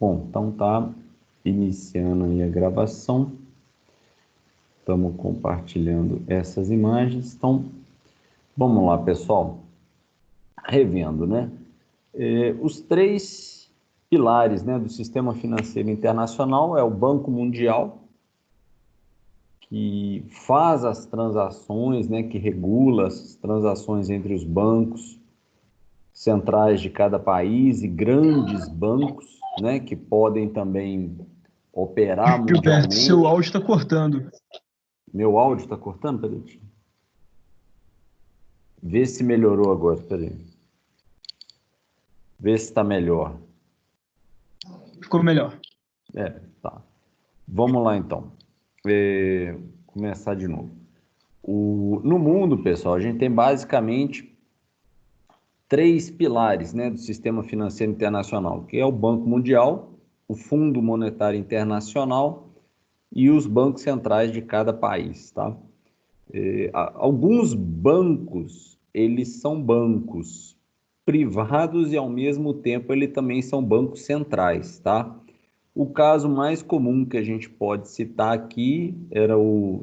Bom, então tá iniciando aí a gravação. Estamos compartilhando essas imagens. Então, vamos lá, pessoal. Revendo, né? Os três pilares, né, do sistema financeiro internacional é o Banco Mundial, que faz as transações, né, que regula as transações entre os bancos centrais de cada país e grandes bancos, né, que podem também operar Gilberto, seu mundialmente. áudio está cortando. Meu áudio está cortando? Peraí. Vê se melhorou agora, peraí. Vê se está melhor. Ficou melhor. Tá. Vamos lá, então. Começar de novo. No mundo, pessoal, a gente tem basicamente três pilares, né, do sistema financeiro internacional, que é o Banco Mundial, o Fundo Monetário Internacional e os bancos centrais de cada país, tá? Alguns bancos, eles são bancos privados e, ao mesmo tempo, eles também são bancos centrais, tá? O caso mais comum que a gente pode citar aqui era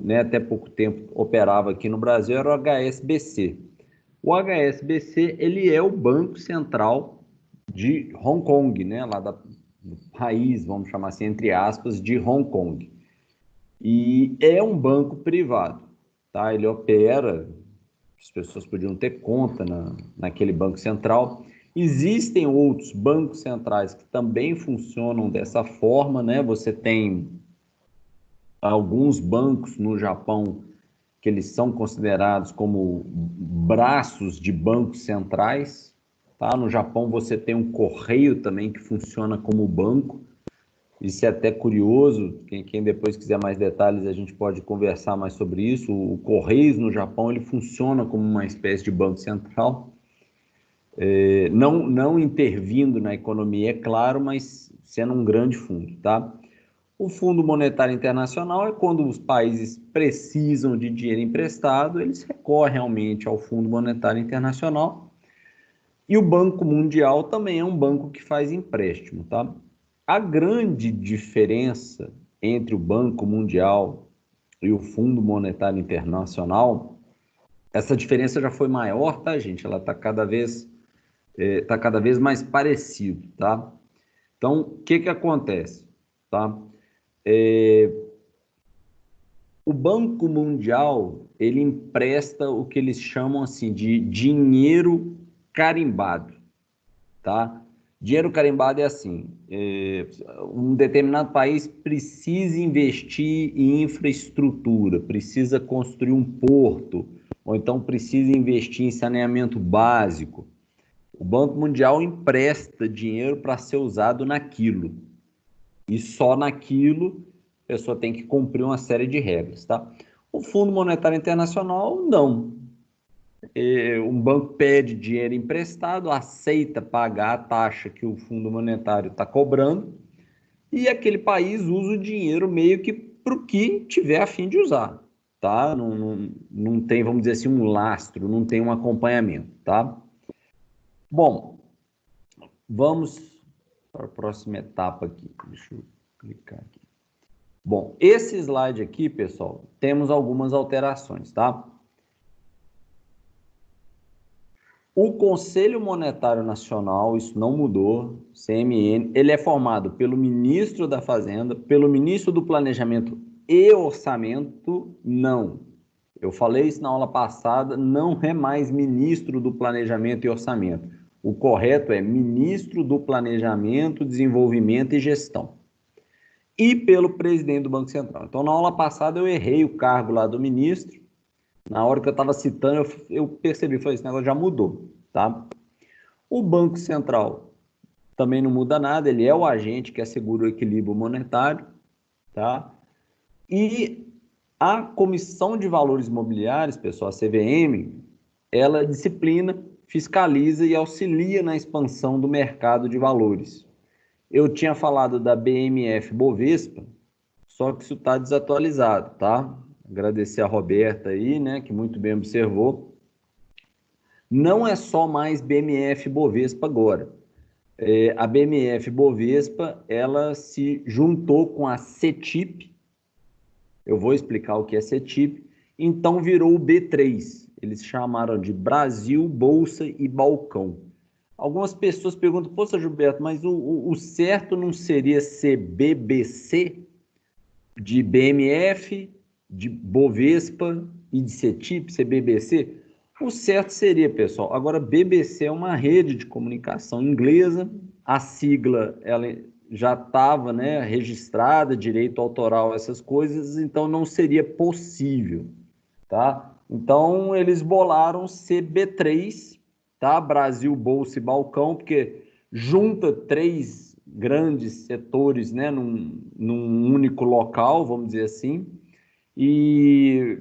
né, até pouco tempo operava aqui no Brasil, era o HSBC. O HSBC, ele é o Banco Central de Hong Kong, né, lá do país, vamos chamar assim, entre aspas, de Hong Kong. E é um banco privado, tá? Ele opera, as pessoas podiam ter conta naquele banco central. Existem outros bancos centrais que também funcionam dessa forma, né? Você tem alguns bancos no Japão que eles são considerados como braços de bancos centrais, tá? No Japão você tem um correio também que funciona como banco. Isso é até curioso, quem depois quiser mais detalhes, a gente pode conversar mais sobre isso. O Correios no Japão, ele funciona como uma espécie de banco central, não intervindo na economia, é claro, mas sendo um grande fundo, tá? O Fundo Monetário Internacional é quando os países precisam de dinheiro emprestado, eles recorrem realmente ao Fundo Monetário Internacional. E o Banco Mundial também é um banco que faz empréstimo, tá? A grande diferença entre o Banco Mundial e o Fundo Monetário Internacional, essa diferença já foi maior, tá, gente? Ela está cada vez mais parecido, tá? Então, o que acontece, tá? O Banco Mundial, ele empresta o que eles chamam assim de dinheiro carimbado, tá? Dinheiro carimbado é assim, um determinado país precisa investir em infraestrutura, precisa construir um porto, ou então precisa investir em saneamento básico. O Banco Mundial empresta dinheiro para ser usado naquilo. E só naquilo a pessoa tem que cumprir uma série de regras, tá? O Fundo Monetário Internacional, não. Um banco pede dinheiro emprestado, aceita pagar a taxa que o Fundo Monetário está cobrando, e aquele país usa o dinheiro meio que para o que tiver a fim de usar, tá? Não tem, vamos dizer assim, um lastro, não tem um acompanhamento, tá? Bom, vamos para a próxima etapa aqui. Deixa eu clicar aqui. Bom, esse slide aqui, pessoal, temos algumas alterações, tá? O Conselho Monetário Nacional, isso não mudou, CMN, ele é formado pelo ministro da Fazenda, pelo ministro do Planejamento e Orçamento, não. Eu falei isso na aula passada, não é mais ministro do Planejamento e Orçamento. O correto é ministro do Planejamento, Desenvolvimento e Gestão. E pelo presidente do Banco Central. Então, na aula passada, eu errei o cargo lá do ministro. Na hora que eu estava citando, eu percebi, falei, esse negócio já mudou, tá? O Banco Central também não muda nada, ele é o agente que assegura o equilíbrio monetário, tá? E a Comissão de Valores Imobiliários, pessoal, a CVM, ela disciplina, fiscaliza e auxilia na expansão do mercado de valores. Eu tinha falado da BMF Bovespa, só que isso está desatualizado, tá? Agradecer a Roberta aí, né, que muito bem observou. Não é só mais BMF Bovespa agora. A BMF Bovespa, ela se juntou com a CETIP, eu vou explicar o que é CETIP, então virou o B3, eles chamaram de Brasil, Bolsa e Balcão. Algumas pessoas perguntam, poxa, Gilberto, mas o certo não seria ser BBC, de BMF, de Bovespa e de CETIP, CBBC? O certo seria, pessoal, agora BBC é uma rede de comunicação inglesa, a sigla ela já estava, né, registrada, direito autoral, essas coisas, então não seria possível, tá? Então eles bolaram CB3, tá? Brasil, Bolsa e Balcão, porque junta três grandes setores, né, num único local, vamos dizer assim, e,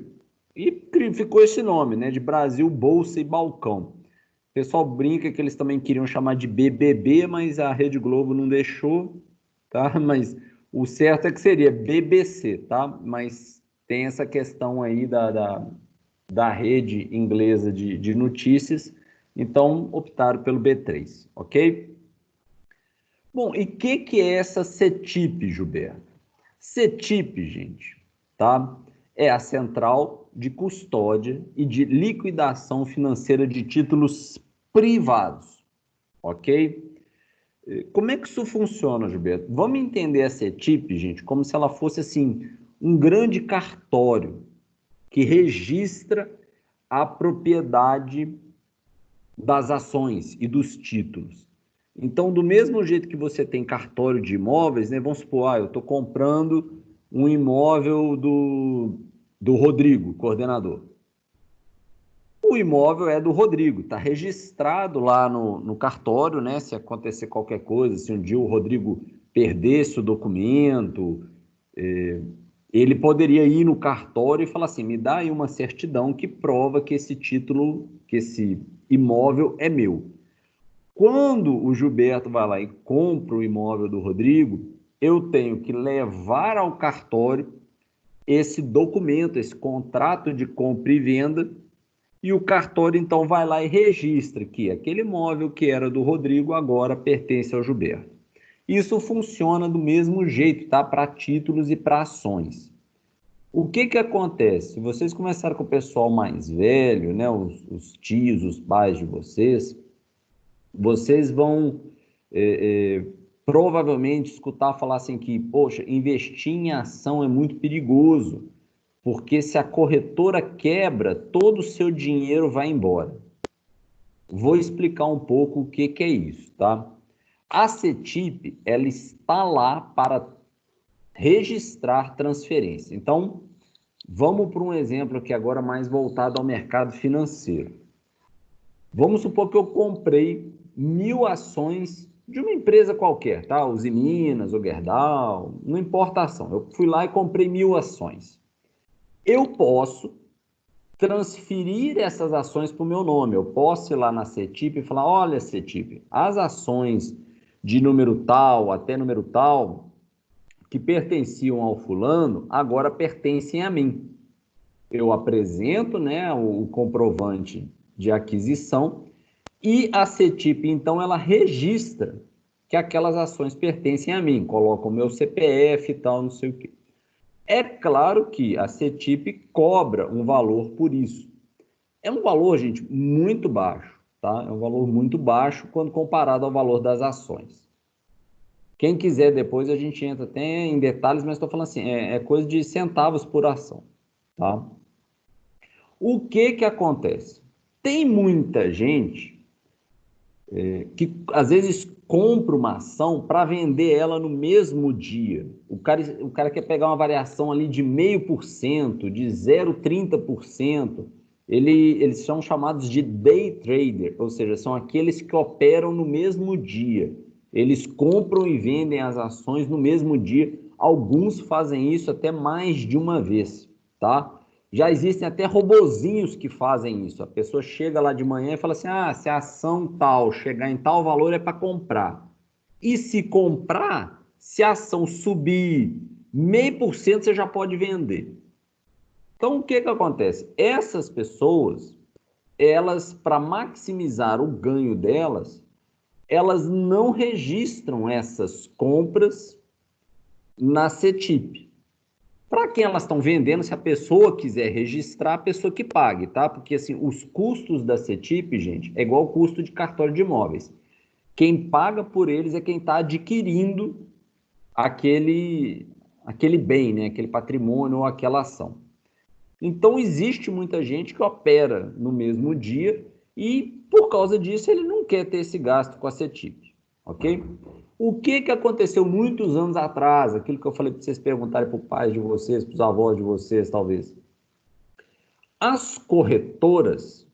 e ficou esse nome, né, de Brasil, Bolsa e Balcão. O pessoal brinca que eles também queriam chamar de BBB, mas a Rede Globo não deixou, tá? Mas o certo é que seria BBC, tá? Mas tem essa questão aí da rede inglesa de notícias, então optaram pelo B3, ok? Bom, e o que é essa CETIP, Gilberto? CETIP, gente, tá? É a Central de Custódia e de Liquidação Financeira de Títulos Privados, ok? Como é que isso funciona, Gilberto? Vamos entender a CETIP, gente, como se ela fosse, assim, um grande cartório que registra a propriedade das ações e dos títulos. Então, do mesmo jeito que você tem cartório de imóveis, né, vamos supor, eu estou comprando um imóvel do Rodrigo, coordenador. O imóvel é do Rodrigo, está registrado lá no cartório, né? Se acontecer qualquer coisa, se um dia o Rodrigo perdesse o documento, ele poderia ir no cartório e falar assim, me dá aí uma certidão que prova que esse título, que esse imóvel é meu. Quando o Gilberto vai lá e compra o imóvel do Rodrigo, eu tenho que levar ao cartório esse documento, esse contrato de compra e venda, e o cartório então vai lá e registra que aquele imóvel que era do Rodrigo agora pertence ao Gilberto. Isso funciona do mesmo jeito, tá? Para títulos e para ações. O que acontece? Se vocês começarem com o pessoal mais velho, né? Os tios, os pais de vocês vão provavelmente escutar falar assim que, poxa, investir em ação é muito perigoso, porque se a corretora quebra, todo o seu dinheiro vai embora. Vou explicar um pouco o que é isso, tá? A CETIP, ela está lá para registrar transferência. Então, vamos para um exemplo aqui agora mais voltado ao mercado financeiro. Vamos supor que eu comprei 1.000 ações de uma empresa qualquer, tá? Usiminas, o Gerdau, não importa a ação. Eu fui lá e comprei 1.000 ações. Eu posso transferir essas ações para o meu nome. Eu posso ir lá na CETIP e falar, olha, CETIP, as ações de número tal até número tal, que pertenciam ao fulano, agora pertencem a mim. Eu apresento, né, o comprovante de aquisição e a CETIP, então, ela registra que aquelas ações pertencem a mim, coloca o meu CPF e tal, não sei o quê. É claro que a CETIP cobra um valor por isso. É um valor, gente, muito baixo, tá? É um valor muito baixo quando comparado ao valor das ações. Quem quiser depois a gente entra até em detalhes, mas estou falando assim, é coisa de centavos por ação, tá? O que acontece? Tem muita gente que às vezes compra uma ação para vender ela no mesmo dia. O cara quer pegar uma variação ali de 0,5%, de 0,30%. Eles são chamados de day trader, ou seja, são aqueles que operam no mesmo dia. Eles compram e vendem as ações no mesmo dia. Alguns fazem isso até mais de uma vez, tá? Já existem até robozinhos que fazem isso. A pessoa chega lá de manhã e fala assim, se a ação tal chegar em tal valor é para comprar. E se comprar, se a ação subir 0,5%, você já pode vender. Então, o que acontece? Essas pessoas, elas, para maximizar o ganho delas, elas não registram essas compras na CETIP. Para quem elas estão vendendo, se a pessoa quiser registrar, a pessoa que pague, tá? Porque, assim, os custos da CETIP, gente, é igual o custo de cartório de imóveis. Quem paga por eles é quem está adquirindo aquele bem, né? Aquele patrimônio ou aquela ação. Então, existe muita gente que opera no mesmo dia e, por causa disso, ele não quer ter esse gasto com a CETIP, ok? O que aconteceu muitos anos atrás, aquilo que eu falei para vocês perguntarem para os pais de vocês, para os avós de vocês, talvez. As corretoras,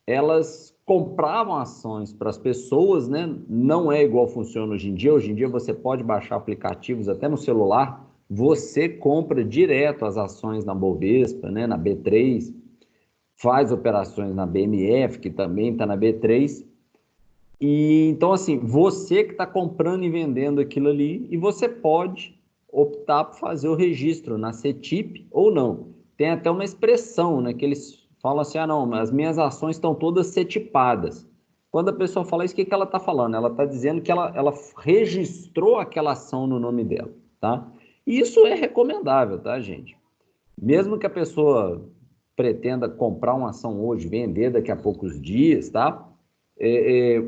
elas compravam ações para as pessoas, né? Não é igual funciona hoje em dia. Hoje em dia você pode baixar aplicativos até no celular, você compra direto as ações na Bovespa, né? Na B3, faz operações na BMF, que também está na B3. E então, assim, você que está comprando e vendendo aquilo ali, e você pode optar por fazer o registro na CETIP ou não. Tem até uma expressão, né, que eles falam assim, ah, não, as minhas ações estão todas cetipadas. Quando a pessoa fala isso, o que ela está falando? Ela está dizendo que ela registrou aquela ação no nome dela, tá? E isso é recomendável, tá, gente? Mesmo que a pessoa pretenda comprar uma ação hoje, vender daqui a poucos dias, tá?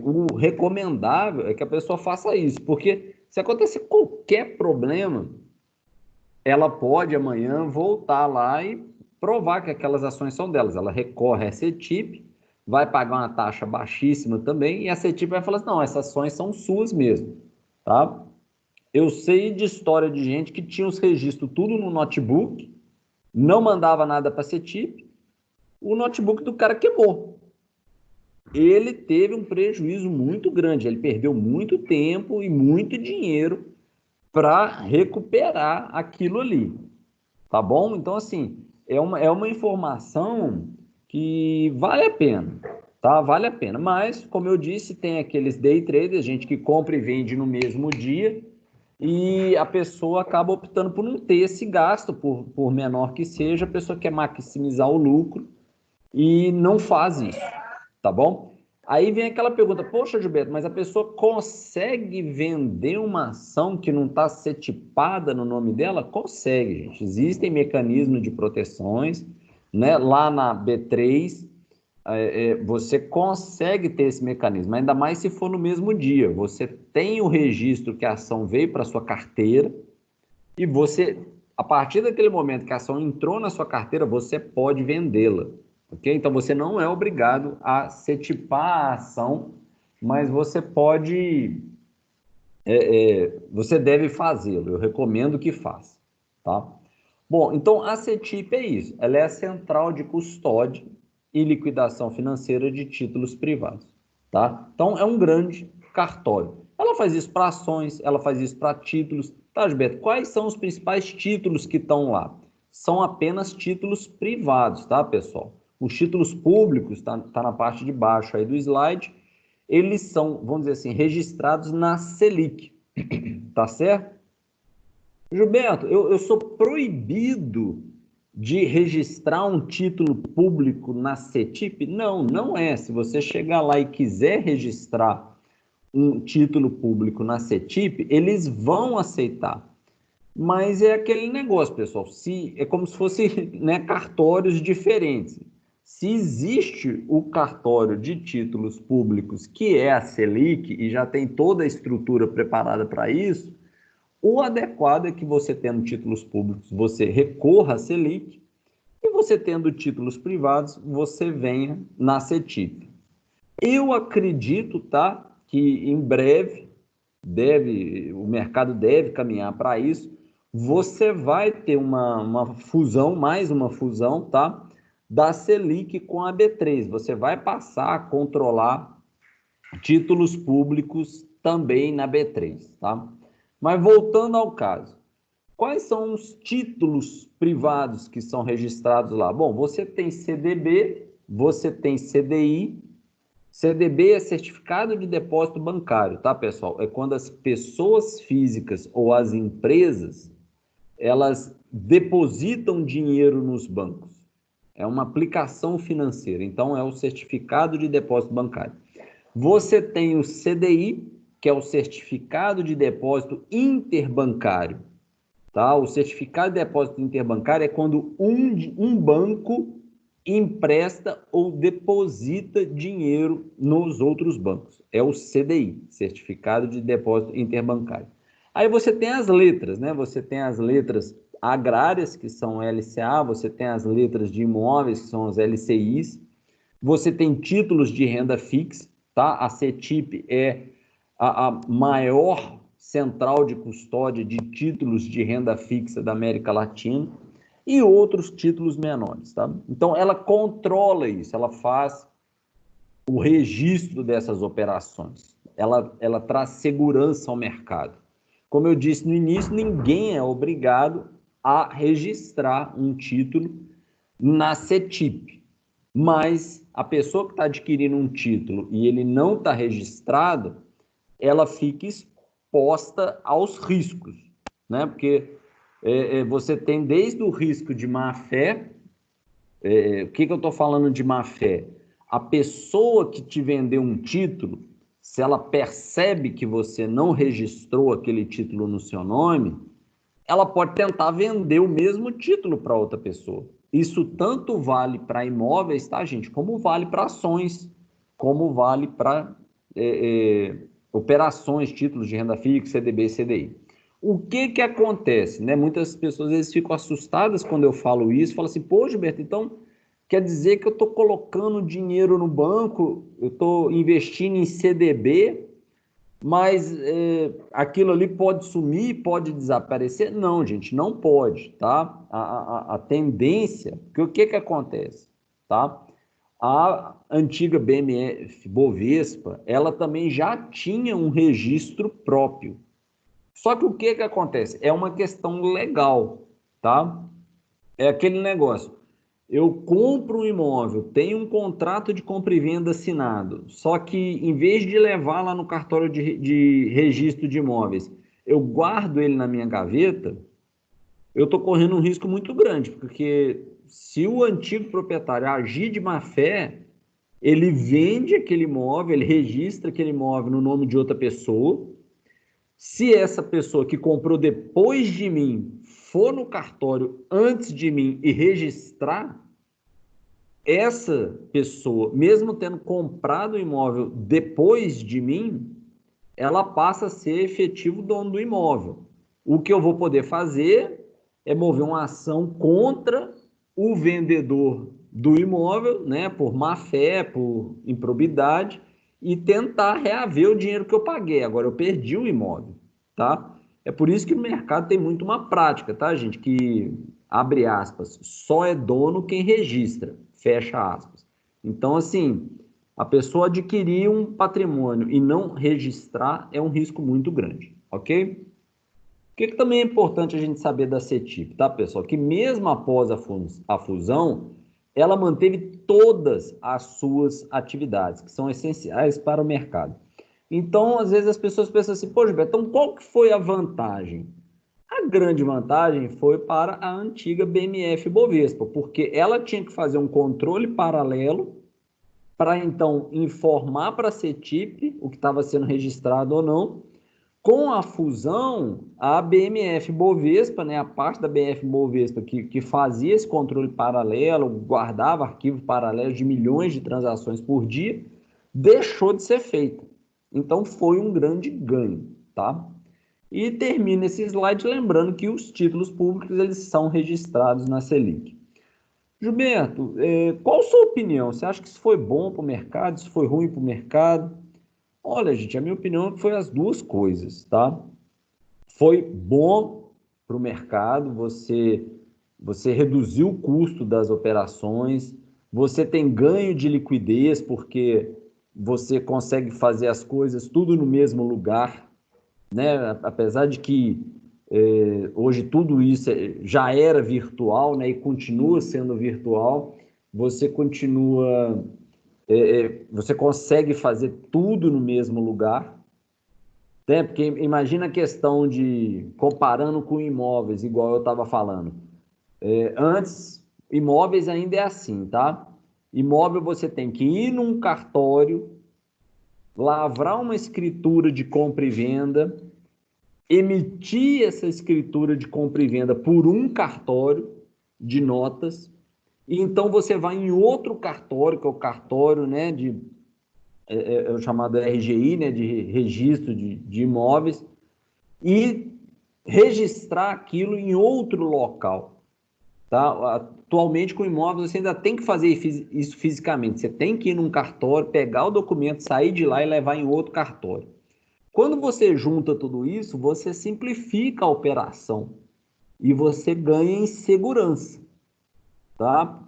O recomendável é que a pessoa faça isso, porque se acontecer qualquer problema, ela pode amanhã voltar lá e provar que aquelas ações são delas. Ela recorre à CETIP, vai pagar uma taxa baixíssima também, e a CETIP vai falar assim, não, essas ações são suas mesmo, tá? Eu sei de história de gente que tinha os registros tudo no notebook, não mandava nada para a CETIP, o notebook do cara queimou. Ele teve um prejuízo muito grande, ele perdeu muito tempo e muito dinheiro para recuperar aquilo ali, tá bom? Então, assim, é uma informação que vale a pena, tá? Vale a pena, mas, como eu disse, tem aqueles day traders, gente que compra e vende no mesmo dia, e a pessoa acaba optando por não ter esse gasto, por menor que seja, a pessoa quer maximizar o lucro e não faz isso, tá bom? Aí vem aquela pergunta, poxa, Gilberto, mas a pessoa consegue vender uma ação que não está cetipada no nome dela? Consegue, gente. Existem mecanismos de proteções, né? Lá na B3, você consegue ter esse mecanismo, ainda mais se for no mesmo dia. Você tem o registro que a ação veio para sua carteira e você, a partir daquele momento que a ação entrou na sua carteira, você pode vendê-la. Ok? Então, você não é obrigado a setipar a ação, mas você pode, você deve fazê-lo. Eu recomendo que faça, tá? Bom, então a CETIP é isso. Ela é a central de custódia e liquidação financeira de títulos privados, tá? Então, é um grande cartório. Ela faz isso para ações, ela faz isso para títulos. Tá, Gilberto, quais são os principais títulos que estão lá? São apenas títulos privados, tá, pessoal? Os títulos públicos, tá na parte de baixo aí do slide, eles são, vamos dizer assim, registrados na Selic, tá certo? Gilberto, eu sou proibido de registrar um título público na CETIP? Não, não é. Se você chegar lá e quiser registrar um título público na CETIP, eles vão aceitar. Mas é aquele negócio, pessoal, é como se fosse, né, cartórios diferentes. Se existe o cartório de títulos públicos, que é a Selic, e já tem toda a estrutura preparada para isso, o adequado é que você, tendo títulos públicos, você recorra à Selic, e você, tendo títulos privados, você venha na CETIP. Eu acredito, tá, que em breve o mercado deve caminhar para isso. Você vai ter uma fusão, mais uma fusão, tá, da Selic com a B3. Você vai passar a controlar títulos públicos também na B3, tá? Mas voltando ao caso, quais são os títulos privados que são registrados lá? Bom, você tem CDB, você tem CDI. CDB é certificado de depósito bancário, tá, pessoal? É quando as pessoas físicas ou as empresas, elas depositam dinheiro nos bancos. É uma aplicação financeira, então é o certificado de depósito bancário. Você tem o CDI, que é o Certificado de Depósito Interbancário. Tá? O Certificado de Depósito Interbancário é quando um banco empresta ou deposita dinheiro nos outros bancos. É o CDI, Certificado de Depósito Interbancário. Aí você tem as letras, né? Você tem as letras agrárias, que são LCA, você tem as letras de imóveis, que são as LCIs, você tem títulos de renda fixa, tá? A CETIP é a maior central de custódia de títulos de renda fixa da América Latina e outros títulos menores, tá? Então, ela controla isso, ela faz o registro dessas operações, ela traz segurança ao mercado. Como eu disse no início, ninguém é obrigado a registrar um título na CETIP, mas a pessoa que está adquirindo um título e ele não está registrado, ela fica exposta aos riscos, né? Porque você tem desde o risco de má-fé. O que eu estou falando de má-fé? A pessoa que te vendeu um título, se ela percebe que você não registrou aquele título no seu nome, ela pode tentar vender o mesmo título para outra pessoa. Isso tanto vale para imóveis, tá, gente? Como vale para ações, como vale para operações, títulos de renda fixa, CDB e CDI. O que acontece, né? Muitas pessoas às vezes ficam assustadas quando eu falo isso, falam assim, pô, Gilberto, então quer dizer que eu estou colocando dinheiro no banco, eu estou investindo em CDB, mas aquilo ali pode sumir, pode desaparecer? Não, gente, não pode, tá? A tendência, porque o que acontece, tá? A antiga BMF Bovespa, ela também já tinha um registro próprio. Só que o que acontece? É uma questão legal, tá? É aquele negócio. Eu compro um imóvel, tenho um contrato de compra e venda assinado, só que em vez de levar lá no cartório de registro de imóveis, eu guardo ele na minha gaveta, eu estou correndo um risco muito grande, porque se o antigo proprietário agir de má fé, ele vende aquele imóvel, ele registra aquele imóvel no nome de outra pessoa. Se essa pessoa que comprou depois de mim for no cartório antes de mim e registrar, essa pessoa, mesmo tendo comprado o imóvel depois de mim, ela passa a ser efetivo dono do imóvel. O que eu vou poder fazer é mover uma ação contra o vendedor do imóvel, né, por má fé, por improbidade, e tentar reaver o dinheiro que eu paguei. Agora eu perdi o imóvel, tá? É por isso que no mercado tem muito uma prática, tá, gente? Que, abre aspas, só é dono quem registra, fecha aspas. Então, assim, a pessoa adquirir um patrimônio e não registrar é um risco muito grande, ok? O que também é importante a gente saber da CETIP, tá, pessoal? Que mesmo após a fusão, ela manteve todas as suas atividades, que são essenciais para o mercado. Então, às vezes as pessoas pensam assim, pô, Gilberto, então qual que foi a vantagem? A grande vantagem foi para a antiga BMF Bovespa, porque ela tinha que fazer um controle paralelo para então informar para a CETIP o que estava sendo registrado ou não. Com a fusão, a BMF Bovespa, né, a parte da BMF Bovespa que fazia esse controle paralelo, guardava arquivos paralelos de milhões de transações por dia, deixou de ser feita. Então foi um grande ganho, tá? E termina esse slide lembrando que os títulos públicos eles são registrados na Selic. Gilberto, qual a sua opinião? Você acha que isso foi bom para o mercado, isso foi ruim para o mercado? Olha, gente, a minha opinião é que foi as duas coisas, tá? Foi bom para o mercado, você reduziu o custo das operações, você tem ganho de liquidez, porque você consegue fazer as coisas tudo no mesmo lugar, né? Apesar de que hoje tudo isso já era virtual, né? E continua sendo virtual, você continua, você consegue fazer tudo no mesmo lugar, né? Porque imagina a questão de comparando com imóveis, igual eu estava falando. Antes, imóveis ainda é assim, tá? Imóvel você tem que ir num cartório, lavrar uma escritura de compra e venda, emitir essa escritura de compra e venda por um cartório de notas, e então você vai em outro cartório, que é o cartório, né, é o chamado RGI, né, de registro de imóveis, e registrar aquilo em outro local. Tá? Atualmente, com imóveis, você ainda tem que fazer isso fisicamente. Você tem que ir num cartório, pegar o documento, sair de lá e levar em outro cartório. Quando você junta tudo isso, você simplifica a operação e você ganha em segurança. Tá?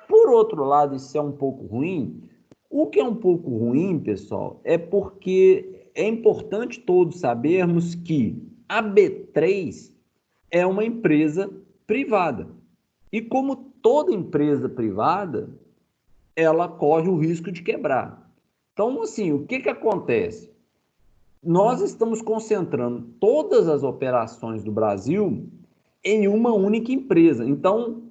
Por outro lado, isso é um pouco ruim. O que é um pouco ruim, pessoal, é porque é importante todos sabermos que a B3 é uma empresa privada. E como toda empresa privada, ela corre o risco de quebrar. Então, assim, o que acontece? Nós estamos concentrando todas as operações do Brasil em uma única empresa. Então,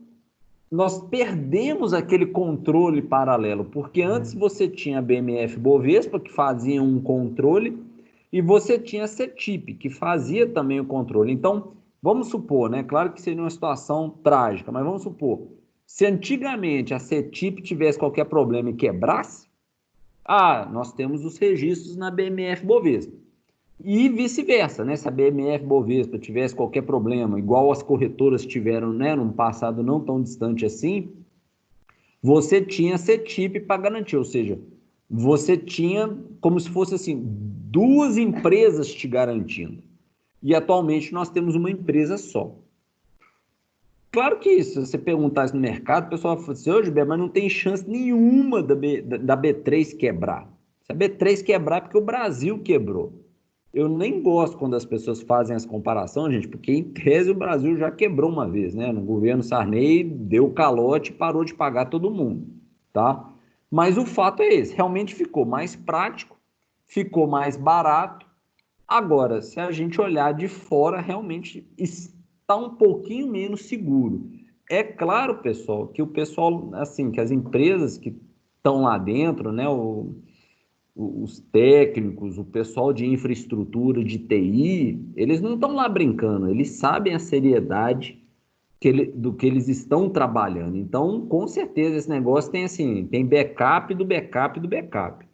nós perdemos aquele controle paralelo, porque antes você tinha a BMF Bovespa, que fazia um controle, e você tinha a CETIP, que fazia também o controle. Então, vamos supor, né? Claro que seria uma situação trágica, mas vamos supor, se antigamente a CETIP tivesse qualquer problema e quebrasse, nós temos os registros na BMF Bovespa. E vice-versa, né? Se a BMF Bovespa tivesse qualquer problema, igual as corretoras tiveram, né, num passado não tão distante assim, você tinha CETIP para garantir, ou seja, você tinha como se fosse assim, duas empresas te garantindo. E atualmente nós temos uma empresa só. Claro que se você perguntar isso no mercado, o pessoal fala assim, ô Gilberto, mas não tem chance nenhuma da B3 quebrar. Se a B3 quebrar é porque o Brasil quebrou. Eu nem gosto quando as pessoas fazem as comparações, gente, porque em tese o Brasil já quebrou uma vez, né? No governo Sarney deu calote e parou de pagar todo mundo, tá? Mas o fato é esse, realmente ficou mais prático, ficou mais barato. Agora, se a gente olhar de fora, realmente está um pouquinho menos seguro. É claro, pessoal, que o pessoal, assim, que as empresas que estão lá dentro, né, os técnicos, o pessoal de infraestrutura, de TI, eles não estão lá brincando, eles sabem a seriedade do que eles estão trabalhando. Então, com certeza, esse negócio tem assim, tem backup do backup do backup,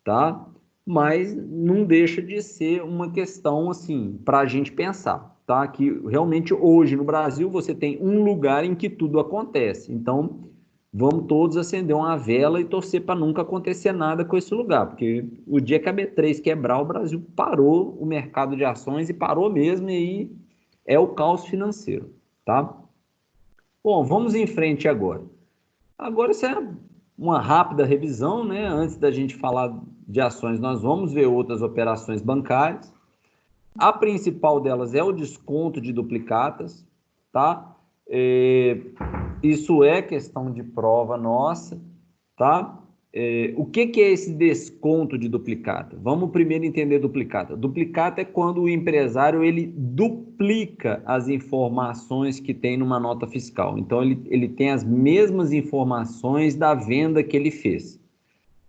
tá? Mas não deixa de ser uma questão assim para a gente pensar, tá? Que realmente hoje no Brasil você tem um lugar em que tudo acontece. Então, vamos todos acender uma vela e torcer para nunca acontecer nada com esse lugar, porque o dia que a B3 quebrar, o Brasil parou o mercado de ações e parou mesmo, e aí é o caos financeiro, tá? Bom, vamos em frente agora. Agora, isso é uma rápida revisão, né? Antes da gente falar de ações, nós vamos ver outras operações bancárias. A principal delas é o desconto de duplicatas, tá? Isso é questão de prova nossa, tá? O que é esse desconto de duplicata? Vamos primeiro entender duplicata. Duplicata é quando o empresário ele duplica as informações que tem numa nota fiscal. Então, ele tem as mesmas informações da venda que ele fez.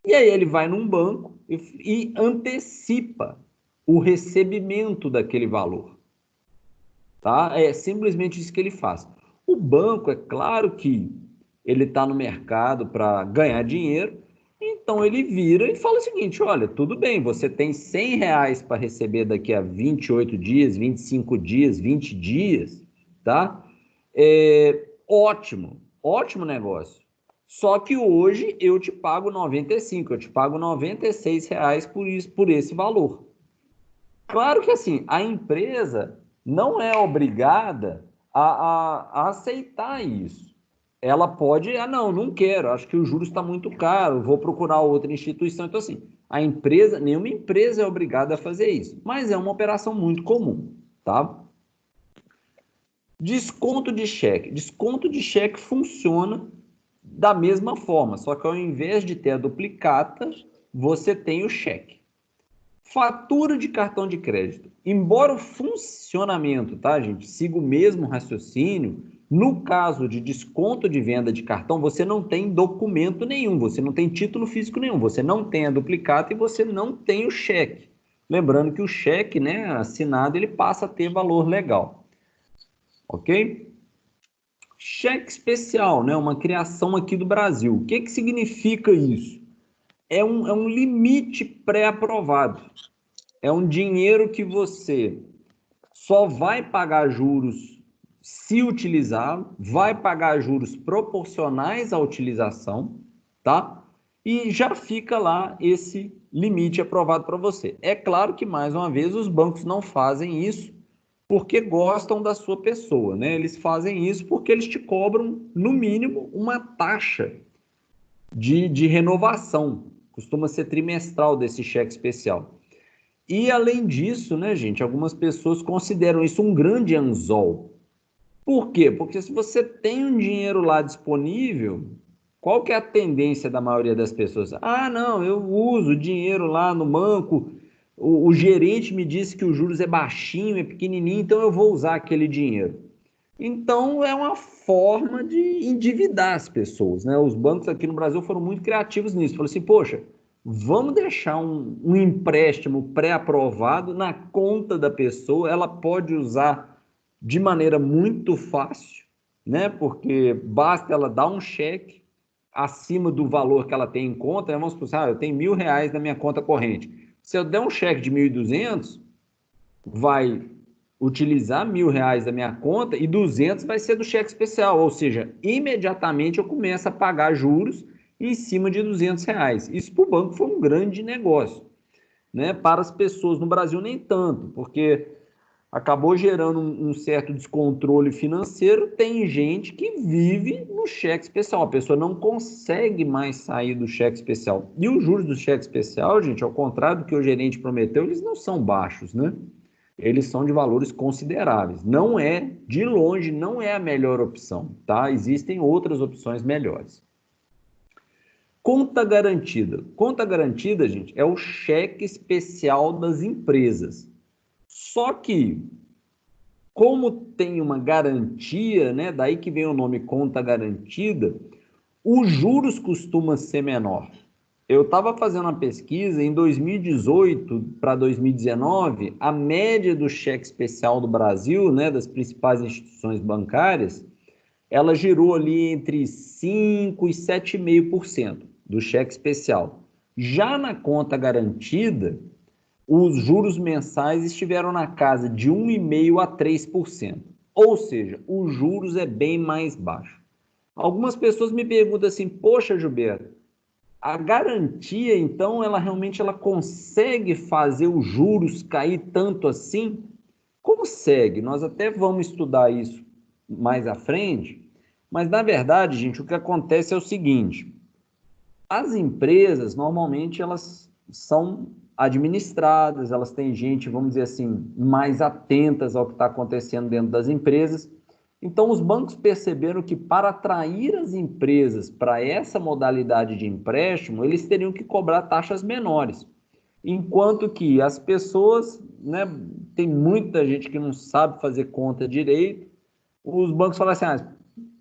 E aí ele vai num banco e antecipa o recebimento daquele valor. Tá? É simplesmente isso que ele faz. O banco, é claro que ele está no mercado para ganhar dinheiro, então ele vira e fala o seguinte, olha, tudo bem, você tem R$ 100 para receber daqui a 28 dias, 25 dias, 20 dias, tá? Ótimo, ótimo negócio. Só que hoje eu te pago 95, eu te pago R$ 96 por esse valor. Claro que assim, a empresa não é obrigada a aceitar isso. Ela pode, não quero, acho que o juros está muito caro, vou procurar outra instituição. Então, assim, nenhuma empresa é obrigada a fazer isso, mas é uma operação muito comum, tá? Desconto de cheque. Desconto de cheque funciona da mesma forma, só que ao invés de ter a duplicata, você tem o cheque. Fatura de cartão de crédito. Embora o funcionamento, tá, gente, siga o mesmo raciocínio, No caso de desconto de venda de cartão, você não tem documento nenhum, você não tem título físico nenhum, você não tem a duplicata e você não tem o cheque. Lembrando que o cheque, né, assinado, ele passa a ter valor legal. Ok? Cheque especial, né, uma criação aqui do Brasil. O que que significa isso? É um limite pré-aprovado. É um dinheiro que você só vai pagar juros se utilizá-lo, vai pagar juros proporcionais à utilização, tá? E já fica lá esse limite aprovado para você. É claro que, mais uma vez, os bancos não fazem isso porque gostam da sua pessoa, né? Eles fazem isso porque eles te cobram, no mínimo, uma taxa de renovação. Costuma ser trimestral desse cheque especial. E, além disso, né, gente, algumas pessoas consideram isso um grande anzol. Por quê? Porque se você tem um dinheiro lá disponível, qual que é a tendência da maioria das pessoas? Ah, não, eu uso dinheiro lá no banco, o gerente me disse que os juros é baixinho, é pequenininho, então eu vou usar aquele dinheiro. Então, é uma forma de endividar as pessoas, né? Os bancos aqui no Brasil foram muito criativos nisso. Falaram assim, poxa, vamos deixar um empréstimo pré-aprovado na conta da pessoa, ela pode usar de maneira muito fácil, né? Porque basta ela dar um cheque acima do valor que ela tem em conta, né? Vamos pensar, eu tenho R$ 1.000 na minha conta corrente. Se eu der um cheque de 1.200, vai utilizar R$ 1.000 da minha conta e 200 vai ser do cheque especial, ou seja, imediatamente eu começo a pagar juros em cima de R$ 200. Isso para o banco foi um grande negócio, né? Para as pessoas no Brasil nem tanto, porque acabou gerando um certo descontrole financeiro. Tem gente que vive no cheque especial, a pessoa não consegue mais sair do cheque especial. E os juros do cheque especial, gente, ao contrário do que o gerente prometeu, eles não são baixos, né? Eles são de valores consideráveis. Não é, de longe, não é a melhor opção, tá? Existem outras opções melhores. Conta garantida. Conta garantida, gente, é o cheque especial das empresas. Só que, como tem uma garantia, né? Daí que vem o nome conta garantida, os juros costumam ser menor. Eu estava fazendo uma pesquisa em 2018 para 2019, a média do cheque especial do Brasil, né, das principais instituições bancárias, ela girou ali entre 5 e 7,5% do cheque especial. Já na conta garantida, os juros mensais estiveram na casa de 1,5% a 3%. Ou seja, os juros é bem mais baixo. Algumas pessoas me perguntam assim, poxa, Gilberto, a garantia, então, ela realmente consegue fazer os juros cair tanto assim? Consegue, nós até vamos estudar isso mais à frente, mas na verdade, gente, o que acontece é o seguinte, as empresas, normalmente, elas são administradas, elas têm gente, vamos dizer assim, mais atentas ao que está acontecendo dentro das empresas. Então, os bancos perceberam que para atrair as empresas para essa modalidade de empréstimo, eles teriam que cobrar taxas menores. Enquanto que as pessoas, né, tem muita gente que não sabe fazer conta direito, os bancos falam assim, a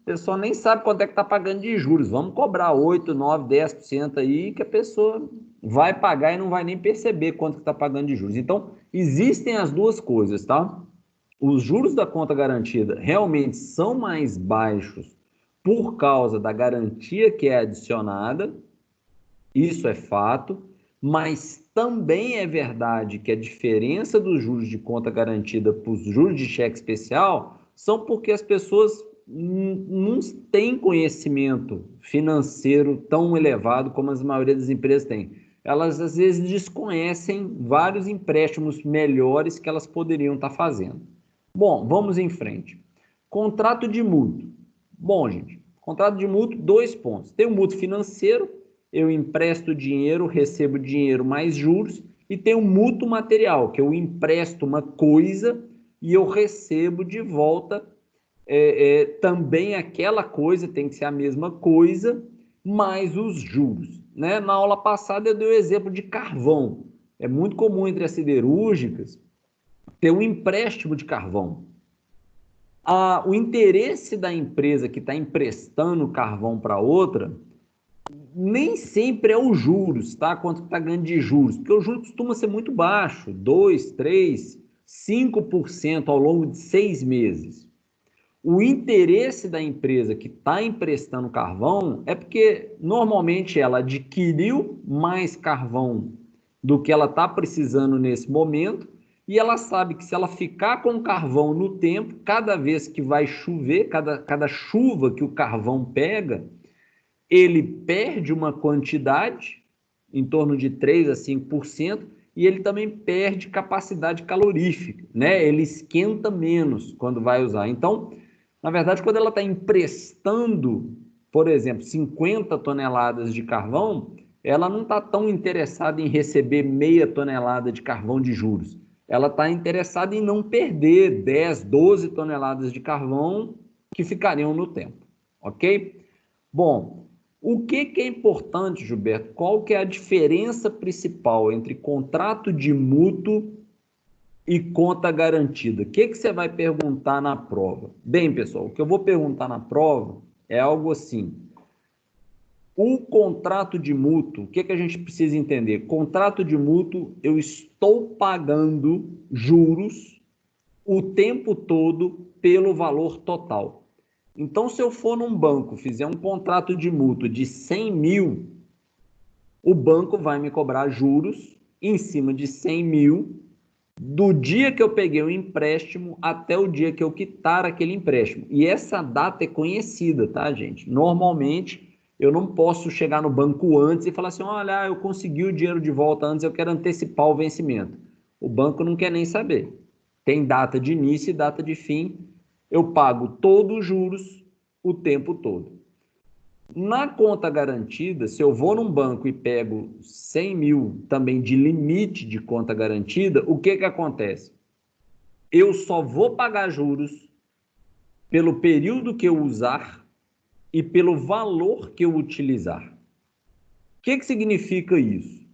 pessoa nem sabe quanto é que está pagando de juros, vamos cobrar 8, 9, 10% aí, que a pessoa vai pagar e não vai nem perceber quanto está pagando de juros. Então, existem as duas coisas, tá? Os juros da conta garantida realmente são mais baixos por causa da garantia que é adicionada, isso é fato, mas também é verdade que a diferença dos juros de conta garantida para os juros de cheque especial são porque as pessoas não têm conhecimento financeiro tão elevado como a maioria das empresas tem. Elas, às vezes, desconhecem vários empréstimos melhores que elas poderiam estar fazendo. Bom, vamos em frente. Contrato de mútuo. Bom, gente, contrato de mútuo, 2 pontos. Tem o mútuo financeiro, eu empresto dinheiro, recebo dinheiro mais juros, e tem o mútuo material, que eu empresto uma coisa e eu recebo de volta também aquela coisa, tem que ser a mesma coisa, mais os juros, né? Na aula passada eu dei o exemplo de carvão. É muito comum entre as siderúrgicas ter um empréstimo de carvão. O interesse da empresa que está emprestando carvão para outra nem sempre é os juros, tá? Quanto está ganhando de juros, porque o juro costuma ser muito baixo, 2, 3, 5% ao longo de 6 meses. O interesse da empresa que está emprestando carvão é porque normalmente ela adquiriu mais carvão do que ela está precisando nesse momento e ela sabe que se ela ficar com carvão no tempo, cada vez que vai chover, cada chuva que o carvão pega, ele perde uma quantidade, em torno de 3 a 5%, e ele também perde capacidade calorífica, né? Ele esquenta menos quando vai usar. Então, na verdade, quando ela está emprestando, por exemplo, 50 toneladas de carvão, ela não está tão interessada em receber meia tonelada de carvão de juros. Ela está interessada em não perder 10, 12 toneladas de carvão que ficariam no tempo, ok? Bom, o que é importante, Gilberto? Qual que é a diferença principal entre contrato de mútuo e conta garantida? O que você vai perguntar na prova? Bem, pessoal, o que eu vou perguntar na prova é algo assim. O contrato de mútuo, o que a gente precisa entender? Contrato de mútuo, eu estou pagando juros o tempo todo pelo valor total. Então, se eu for num banco, fizer um contrato de mútuo de 100 mil, o banco vai me cobrar juros em cima de 100 mil do dia que eu peguei o empréstimo até o dia que eu quitar aquele empréstimo. E essa data é conhecida, tá, gente? Normalmente, eu não posso chegar no banco antes e falar assim, olha, eu consegui o dinheiro de volta antes, eu quero antecipar o vencimento. O banco não quer nem saber. Tem data de início e data de fim. Eu pago todos os juros o tempo todo. Na conta garantida, se eu vou num banco e pego 100 mil também de limite de conta garantida, o que acontece? Eu só vou pagar juros pelo período que eu usar e pelo valor que eu utilizar. O que significa isso?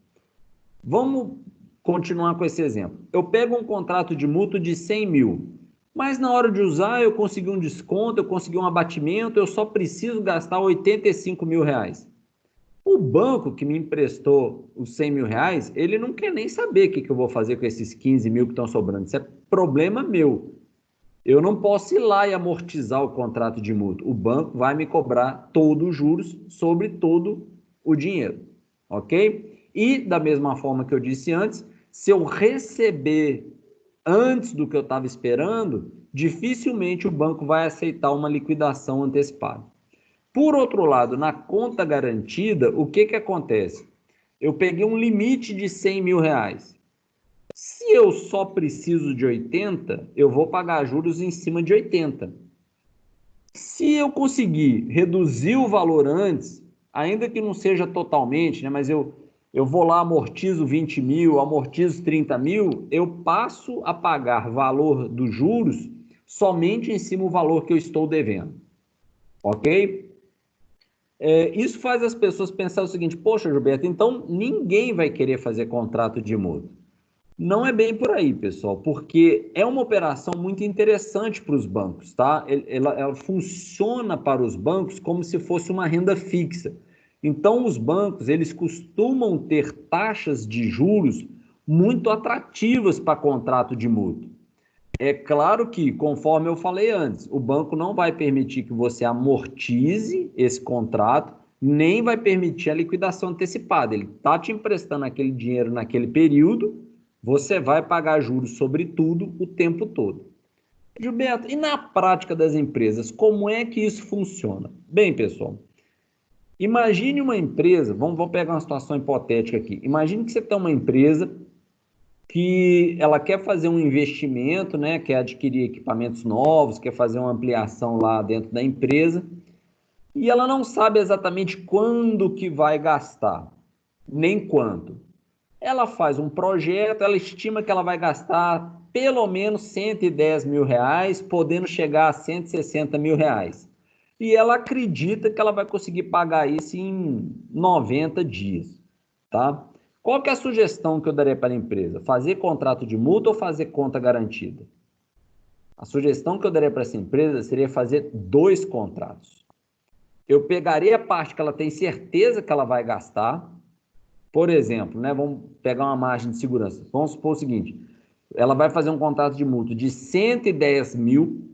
Vamos continuar com esse exemplo. Eu pego um contrato de mútuo de 100 mil, mas na hora de usar eu consegui um desconto, eu consegui um abatimento, eu só preciso gastar 85 mil reais. O banco que me emprestou os 100 mil reais, ele não quer nem saber o que eu vou fazer com esses 15 mil que estão sobrando. Isso é problema meu. Eu não posso ir lá e amortizar o contrato de mútuo. O banco vai me cobrar todos os juros sobre todo o dinheiro, ok? E da mesma forma que eu disse antes, se eu receber antes do que eu estava esperando, dificilmente o banco vai aceitar uma liquidação antecipada. Por outro lado, na conta garantida, o que acontece? Eu peguei um limite de 100 mil reais. Se eu só preciso de 80, eu vou pagar juros em cima de 80. Se eu conseguir reduzir o valor antes, ainda que não seja totalmente, né, mas eu vou lá, amortizo 20 mil, amortizo 30 mil, eu passo a pagar valor dos juros somente em cima do valor que eu estou devendo. Ok? Isso faz as pessoas pensar o seguinte, poxa, Gilberto, então ninguém vai querer fazer contrato de mútuo. Não é bem por aí, pessoal, porque é uma operação muito interessante para os bancos, tá? Ela funciona para os bancos como se fosse uma renda fixa. Então, os bancos, eles costumam ter taxas de juros muito atrativas para contrato de mútuo. É claro que, conforme eu falei antes, o banco não vai permitir que você amortize esse contrato, nem vai permitir a liquidação antecipada. Ele está te emprestando aquele dinheiro naquele período, você vai pagar juros sobre tudo o tempo todo. Gilberto, e na prática das empresas, como é que isso funciona? Bem, pessoal, imagine uma empresa, vamos pegar uma situação hipotética aqui. Imagine que você tem uma empresa que ela quer fazer um investimento, né, quer adquirir equipamentos novos, quer fazer uma ampliação lá dentro da empresa, e ela não sabe exatamente quando que vai gastar, nem quanto. Ela faz um projeto, ela estima que ela vai gastar pelo menos 110 mil reais, podendo chegar a 160 mil reais. E ela acredita que ela vai conseguir pagar isso em 90 dias, tá? Qual que é a sugestão que eu daria para a empresa? Fazer contrato de mútuo ou fazer conta garantida? A sugestão que eu daria para essa empresa seria fazer 2 contratos. Eu pegaria a parte que ela tem certeza que ela vai gastar. Por exemplo, né, vamos pegar uma margem de segurança. Vamos supor o seguinte, ela vai fazer um contrato de mútuo de 110 mil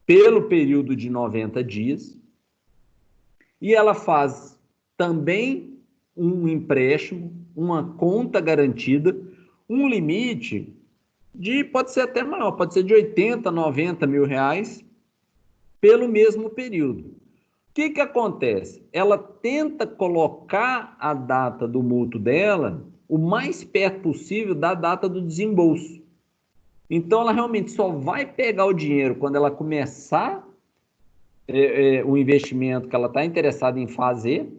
pelo período de 90 dias e ela faz também um empréstimo, uma conta garantida, um limite de, pode ser até maior, pode ser de 80, 90 mil reais pelo mesmo período. O que acontece? Ela tenta colocar a data do mútuo dela o mais perto possível da data do desembolso. Então, ela realmente só vai pegar o dinheiro quando ela começar o investimento que ela está interessada em fazer.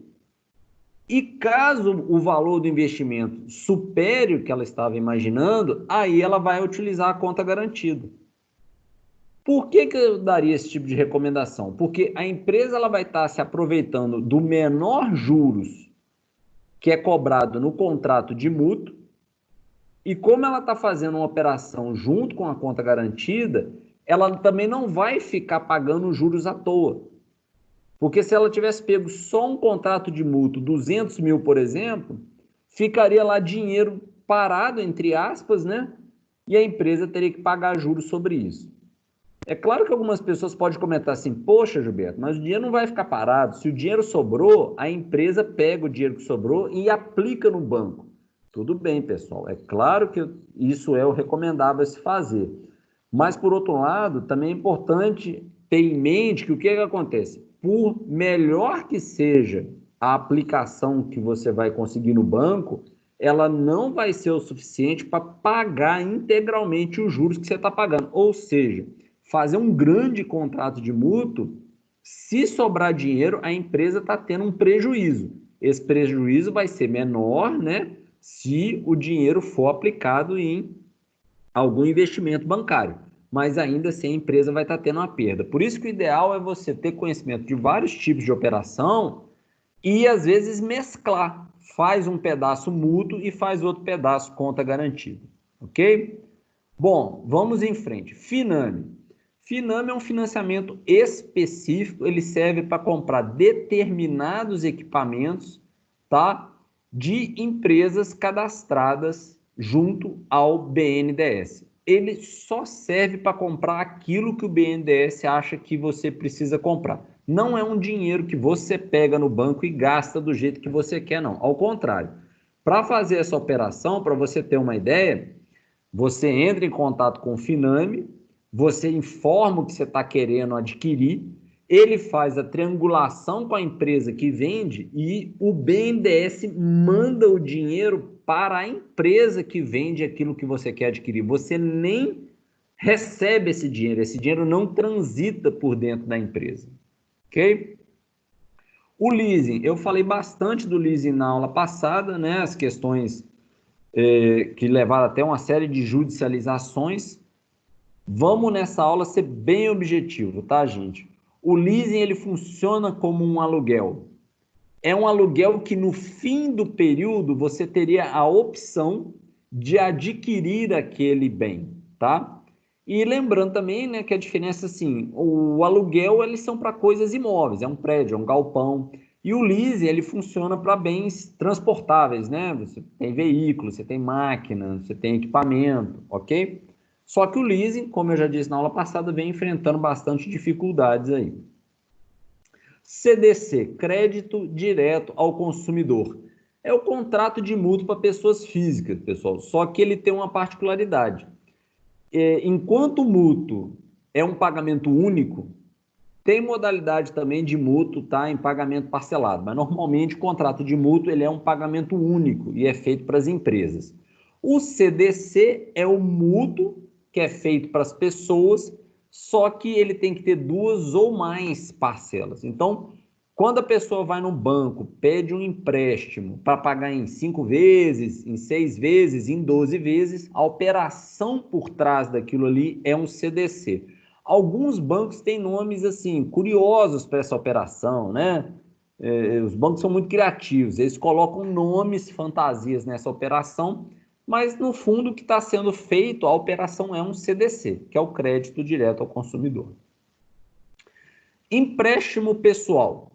E caso o valor do investimento supere o que ela estava imaginando, aí ela vai utilizar a conta garantida. Por que eu daria esse tipo de recomendação? Porque a empresa ela vai estar se aproveitando do menor juros que é cobrado no contrato de mútuo, e como ela está fazendo uma operação junto com a conta garantida, ela também não vai ficar pagando juros à toa. Porque se ela tivesse pego só um contrato de mútuo, 200 mil, por exemplo, ficaria lá dinheiro parado, entre aspas, né? E a empresa teria que pagar juros sobre isso. É claro que algumas pessoas podem comentar assim, poxa, Gilberto, mas o dinheiro não vai ficar parado. Se o dinheiro sobrou, a empresa pega o dinheiro que sobrou e aplica no banco. Tudo bem, pessoal. É claro que isso é o recomendável a se fazer. Mas, por outro lado, também é importante ter em mente que o que acontece? Por melhor que seja a aplicação que você vai conseguir no banco, ela não vai ser o suficiente para pagar integralmente os juros que você está pagando. Ou seja, fazer um grande contrato de mútuo, se sobrar dinheiro, a empresa está tendo um prejuízo. Esse prejuízo vai ser menor, né, se o dinheiro for aplicado em algum investimento bancário. Mas ainda assim a empresa vai estar tendo uma perda. Por isso que o ideal é você ter conhecimento de vários tipos de operação e às vezes mesclar. Faz um pedaço mútuo e faz outro pedaço conta garantida. Ok? Bom, vamos em frente. Finame. Finame é um financiamento específico, ele serve para comprar determinados equipamentos, tá? De empresas cadastradas junto ao BNDES. Ele só serve para comprar aquilo que o BNDES acha que você precisa comprar. Não é um dinheiro que você pega no banco e gasta do jeito que você quer, não. Ao contrário, para fazer essa operação, para você ter uma ideia, você entra em contato com o Finame, você informa o que você está querendo adquirir, ele faz a triangulação com a empresa que vende e o BNDES manda o dinheiro para a empresa que vende aquilo que você quer adquirir. Você nem recebe esse dinheiro não transita por dentro da empresa. Ok? O leasing, eu falei bastante do leasing na aula passada, né? As questões que levaram até uma série de judicializações. Vamos nessa aula ser bem objetivo, tá, gente? O leasing ele funciona como um aluguel. É um aluguel que no fim do período você teria a opção de adquirir aquele bem, tá? E lembrando também, né, que a diferença assim, o aluguel eles são para coisas imóveis, é um prédio, é um galpão, e o leasing ele funciona para bens transportáveis, né? Você tem veículo, você tem máquina, você tem equipamento, ok? Só que o leasing, como eu já disse na aula passada, vem enfrentando bastante dificuldades aí. CDC, crédito direto ao consumidor. É o contrato de mútuo para pessoas físicas, pessoal, só que ele tem uma particularidade. Enquanto o mútuo é um pagamento único, tem modalidade também de mútuo, tá, em pagamento parcelado, mas normalmente o contrato de mútuo ele é um pagamento único e é feito para as empresas. O CDC é o mútuo que é feito para as pessoas, só que ele tem que ter 2 ou mais parcelas. Então, quando a pessoa vai no banco, pede um empréstimo para pagar em 5 vezes, em 6 vezes, em 12 vezes, a operação por trás daquilo ali é um CDC. Alguns bancos têm nomes assim curiosos para essa operação, né? Os bancos são muito criativos, eles colocam nomes, fantasias nessa operação mas no fundo o que está sendo feito, a operação é um CDC, que é o crédito direto ao consumidor. Empréstimo pessoal.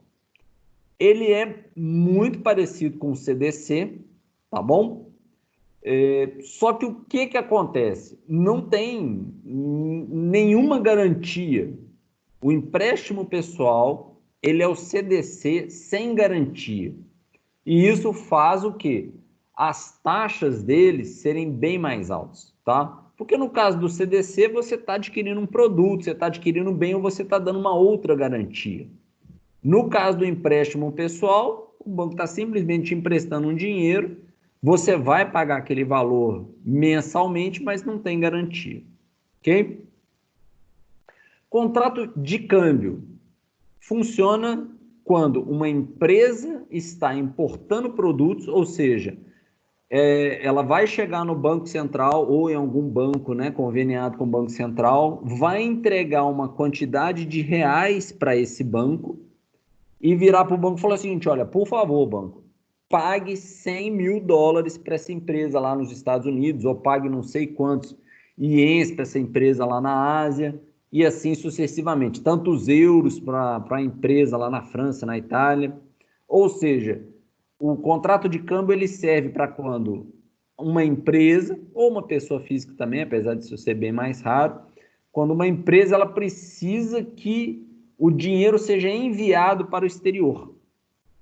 Ele é muito parecido com o CDC, tá bom? Só que o que acontece? Não tem nenhuma garantia. O empréstimo pessoal, ele é o CDC sem garantia. E isso faz o quê? As taxas deles serem bem mais altas, tá? Porque no caso do CDC, você está adquirindo um produto, você está adquirindo um bem ou você está dando uma outra garantia. No caso do empréstimo pessoal, o banco está simplesmente emprestando um dinheiro, você vai pagar aquele valor mensalmente, mas não tem garantia, ok? Contrato de câmbio funciona quando uma empresa está importando produtos, ou seja, ela vai chegar no Banco Central ou em algum banco, né, conveniado com o Banco Central, vai entregar uma quantidade de reais para esse banco e virar para o banco e falar o seguinte, olha, por favor, banco, pague 100 mil dólares para essa empresa lá nos Estados Unidos, ou pague não sei quantos ienes para essa empresa lá na Ásia, e assim sucessivamente, tantos euros para a empresa lá na França, na Itália. Ou seja, o contrato de câmbio ele serve para quando uma empresa, ou uma pessoa física também, apesar de isso ser bem mais raro, quando uma empresa ela precisa que o dinheiro seja enviado para o exterior,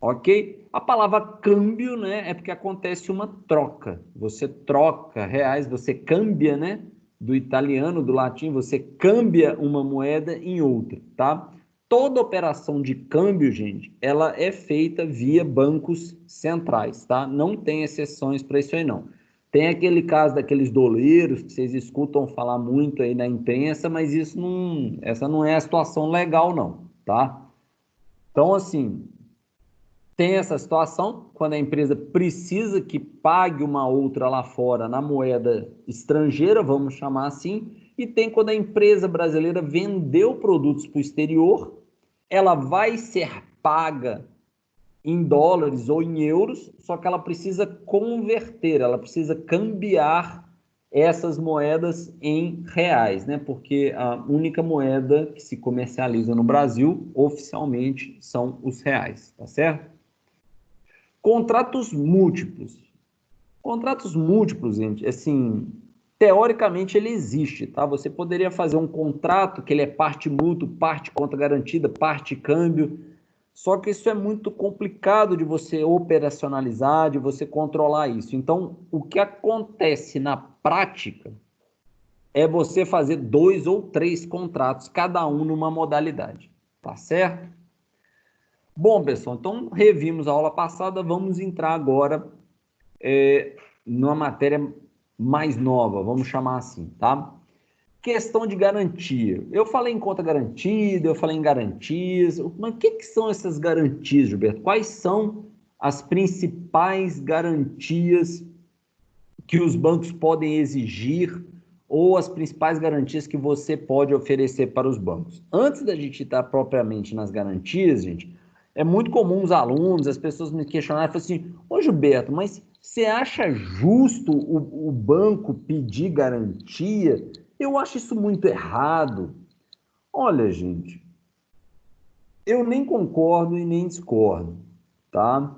ok? A palavra câmbio, né, é porque acontece uma troca. Você troca reais, você cambia, né, do italiano, do latim, você cambia uma moeda em outra, tá? Toda operação de câmbio, gente, ela é feita via bancos centrais, tá? Não tem exceções para isso aí, não. Tem aquele caso daqueles doleiros que vocês escutam falar muito aí na imprensa, mas essa não é a situação legal, não, tá? Então, assim, tem essa situação quando a empresa precisa que pague uma outra lá fora na moeda estrangeira, vamos chamar assim, e tem quando a empresa brasileira vendeu produtos para o exterior, ela vai ser paga em dólares ou em euros, só que ela precisa converter, ela precisa cambiar essas moedas em reais, né? Porque a única moeda que se comercializa no Brasil, oficialmente, são os reais, tá certo? Contratos múltiplos. Contratos múltiplos, gente, assim, teoricamente ele existe, tá? Você poderia fazer um contrato que ele é parte mútuo, parte conta garantida, parte câmbio, só que isso é muito complicado de você operacionalizar, de você controlar isso. Então, o que acontece na prática é você fazer 2 ou 3 contratos, cada um numa modalidade, tá certo? Bom, pessoal, então revimos a aula passada, vamos entrar agora numa matéria mais nova, vamos chamar assim, tá? Questão de garantia. Eu falei em conta garantida, eu falei em garantias, mas o que são essas garantias, Gilberto? Quais são as principais garantias que os bancos podem exigir ou as principais garantias que você pode oferecer para os bancos? Antes da gente estar propriamente nas garantias, gente, é muito comum os alunos, as pessoas me questionarem, falam assim, ô Gilberto, mas você acha justo o banco pedir garantia? Eu acho isso muito errado. Olha, gente, eu nem concordo e nem discordo, tá?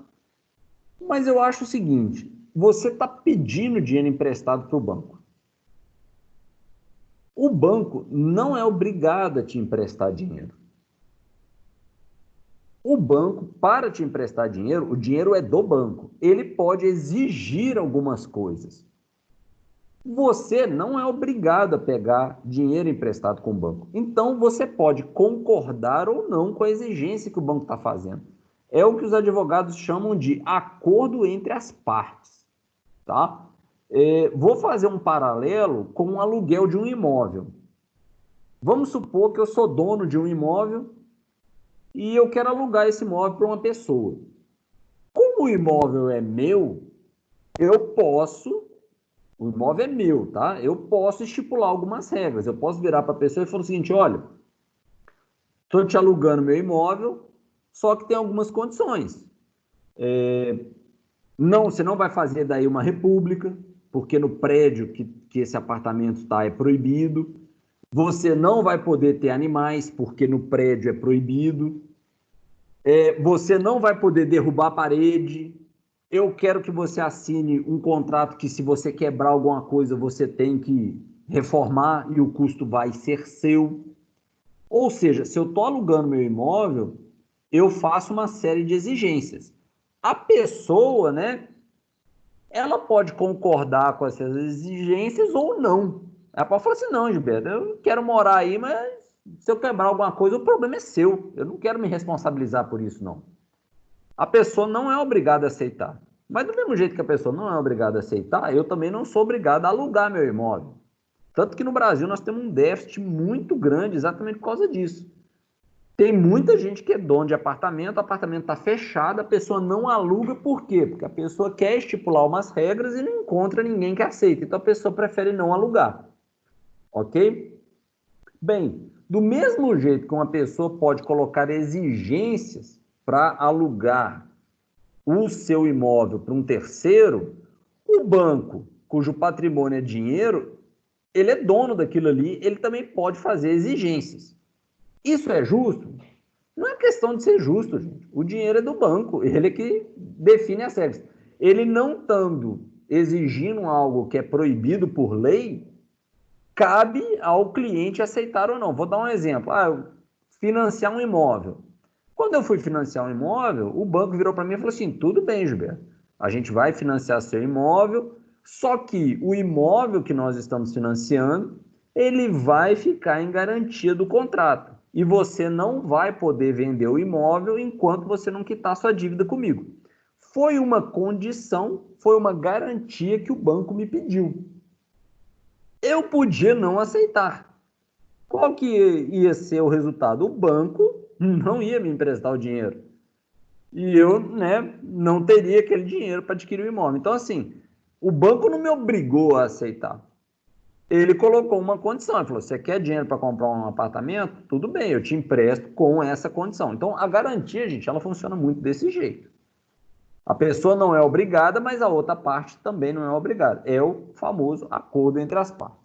Mas eu acho o seguinte, você está pedindo dinheiro emprestado para o banco. O banco não é obrigado a te emprestar dinheiro. O banco, para te emprestar dinheiro, o dinheiro é do banco. Ele pode exigir algumas coisas. Você não é obrigado a pegar dinheiro emprestado com o banco. Então, você pode concordar ou não com a exigência que o banco está fazendo. É o que os advogados chamam de acordo entre as partes, tá? Vou fazer um paralelo com o aluguel de um imóvel. Vamos supor que eu sou dono de um imóvel e eu quero alugar esse imóvel para uma pessoa. Como o imóvel é meu, o imóvel é meu, tá? Eu posso estipular algumas regras. Eu posso virar para a pessoa e falar o seguinte, olha, estou te alugando meu imóvel, só que tem algumas condições. Não, você não vai fazer daí uma república, porque no prédio que esse apartamento está é proibido. Você não vai poder ter animais, porque no prédio é proibido. Você não vai poder derrubar a parede. Eu quero que você assine um contrato que, se você quebrar alguma coisa, você tem que reformar e o custo vai ser seu. Ou seja, se eu estou alugando meu imóvel, eu faço uma série de exigências. A pessoa, né, ela pode concordar com essas exigências ou não. Ela pode falar assim: não, Gilberto, eu quero morar aí, mas se eu quebrar alguma coisa, o problema é seu. Eu não quero me responsabilizar por isso, não. A pessoa não é obrigada a aceitar. Mas do mesmo jeito que a pessoa não é obrigada a aceitar, eu também não sou obrigado a alugar meu imóvel. Tanto que no Brasil nós temos um déficit muito grande exatamente por causa disso. Tem muita gente que é dono de apartamento, o apartamento está fechado, a pessoa não aluga, por quê? Porque a pessoa quer estipular umas regras e não encontra ninguém que aceite. Então a pessoa prefere não alugar. Ok? Bem, do mesmo jeito que uma pessoa pode colocar exigências para alugar o seu imóvel para um terceiro, o banco, cujo patrimônio é dinheiro, ele é dono daquilo ali, ele também pode fazer exigências. Isso é justo? Não é questão de ser justo, gente. O dinheiro é do banco, ele é que define as regras. Ele não estando exigindo algo que é proibido por lei, cabe ao cliente aceitar ou não. Vou dar um exemplo. Financiar um imóvel. Quando eu fui financiar um imóvel, o banco virou para mim e falou assim: tudo bem, Gilberto, a gente vai financiar seu imóvel, só que o imóvel que nós estamos financiando, ele vai ficar em garantia do contrato. E você não vai poder vender o imóvel enquanto você não quitar sua dívida comigo. Foi uma condição, foi uma garantia que o banco me pediu. Eu podia não aceitar. Qual que ia ser o resultado? O banco não ia me emprestar o dinheiro. E eu, né, não teria aquele dinheiro para adquirir o imóvel. Então, assim, o banco não me obrigou a aceitar. Ele colocou uma condição. Ele falou: você quer dinheiro para comprar um apartamento? Tudo bem, eu te empresto com essa condição. Então, a garantia, gente, ela funciona muito desse jeito. A pessoa não é obrigada, mas a outra parte também não é obrigada. É o famoso acordo entre as partes.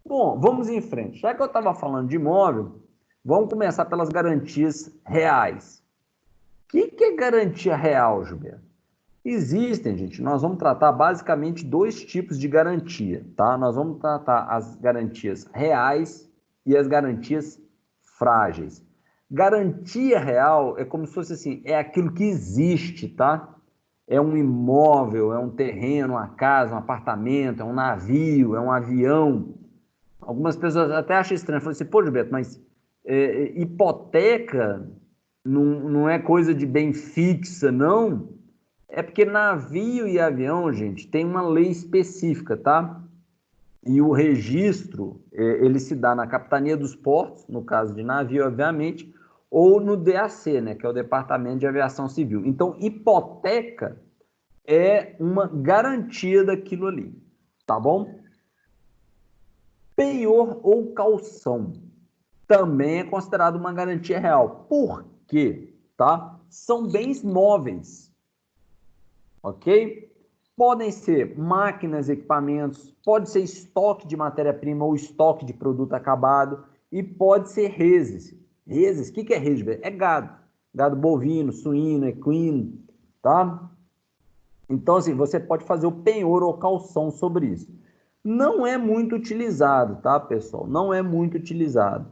Bom, vamos em frente. Já que eu estava falando de imóvel, vamos começar pelas garantias reais. O que é garantia real, Gilberto? Existem, gente, nós vamos tratar basicamente dois tipos de garantia, tá? Nós vamos tratar as garantias reais e as garantias frágeis. Garantia real é como se fosse assim, é aquilo que existe, tá? É um imóvel, é um terreno, uma casa, um apartamento, é um navio, é um avião. Algumas pessoas até acham estranho, falam assim: pô, Gilberto, mas hipoteca não é coisa de bem fixa, não? É porque navio e avião, gente, tem uma lei específica, tá? E o registro, ele se dá na Capitania dos Portos, no caso de navio, obviamente, ou no DAC, né, que é o Departamento de Aviação Civil. Então, hipoteca é uma garantia daquilo ali, tá bom? Penhor ou calção também é considerado uma garantia real. Por quê? Tá? São bens móveis, ok? Podem ser máquinas, equipamentos, pode ser estoque de matéria-prima ou estoque de produto acabado e pode ser reses. Reses, o que é reses? É gado. Gado bovino, suíno, equino, tá? Então, assim, você pode fazer o penhor ou calção sobre isso. Não é muito utilizado, tá, pessoal? Não é muito utilizado.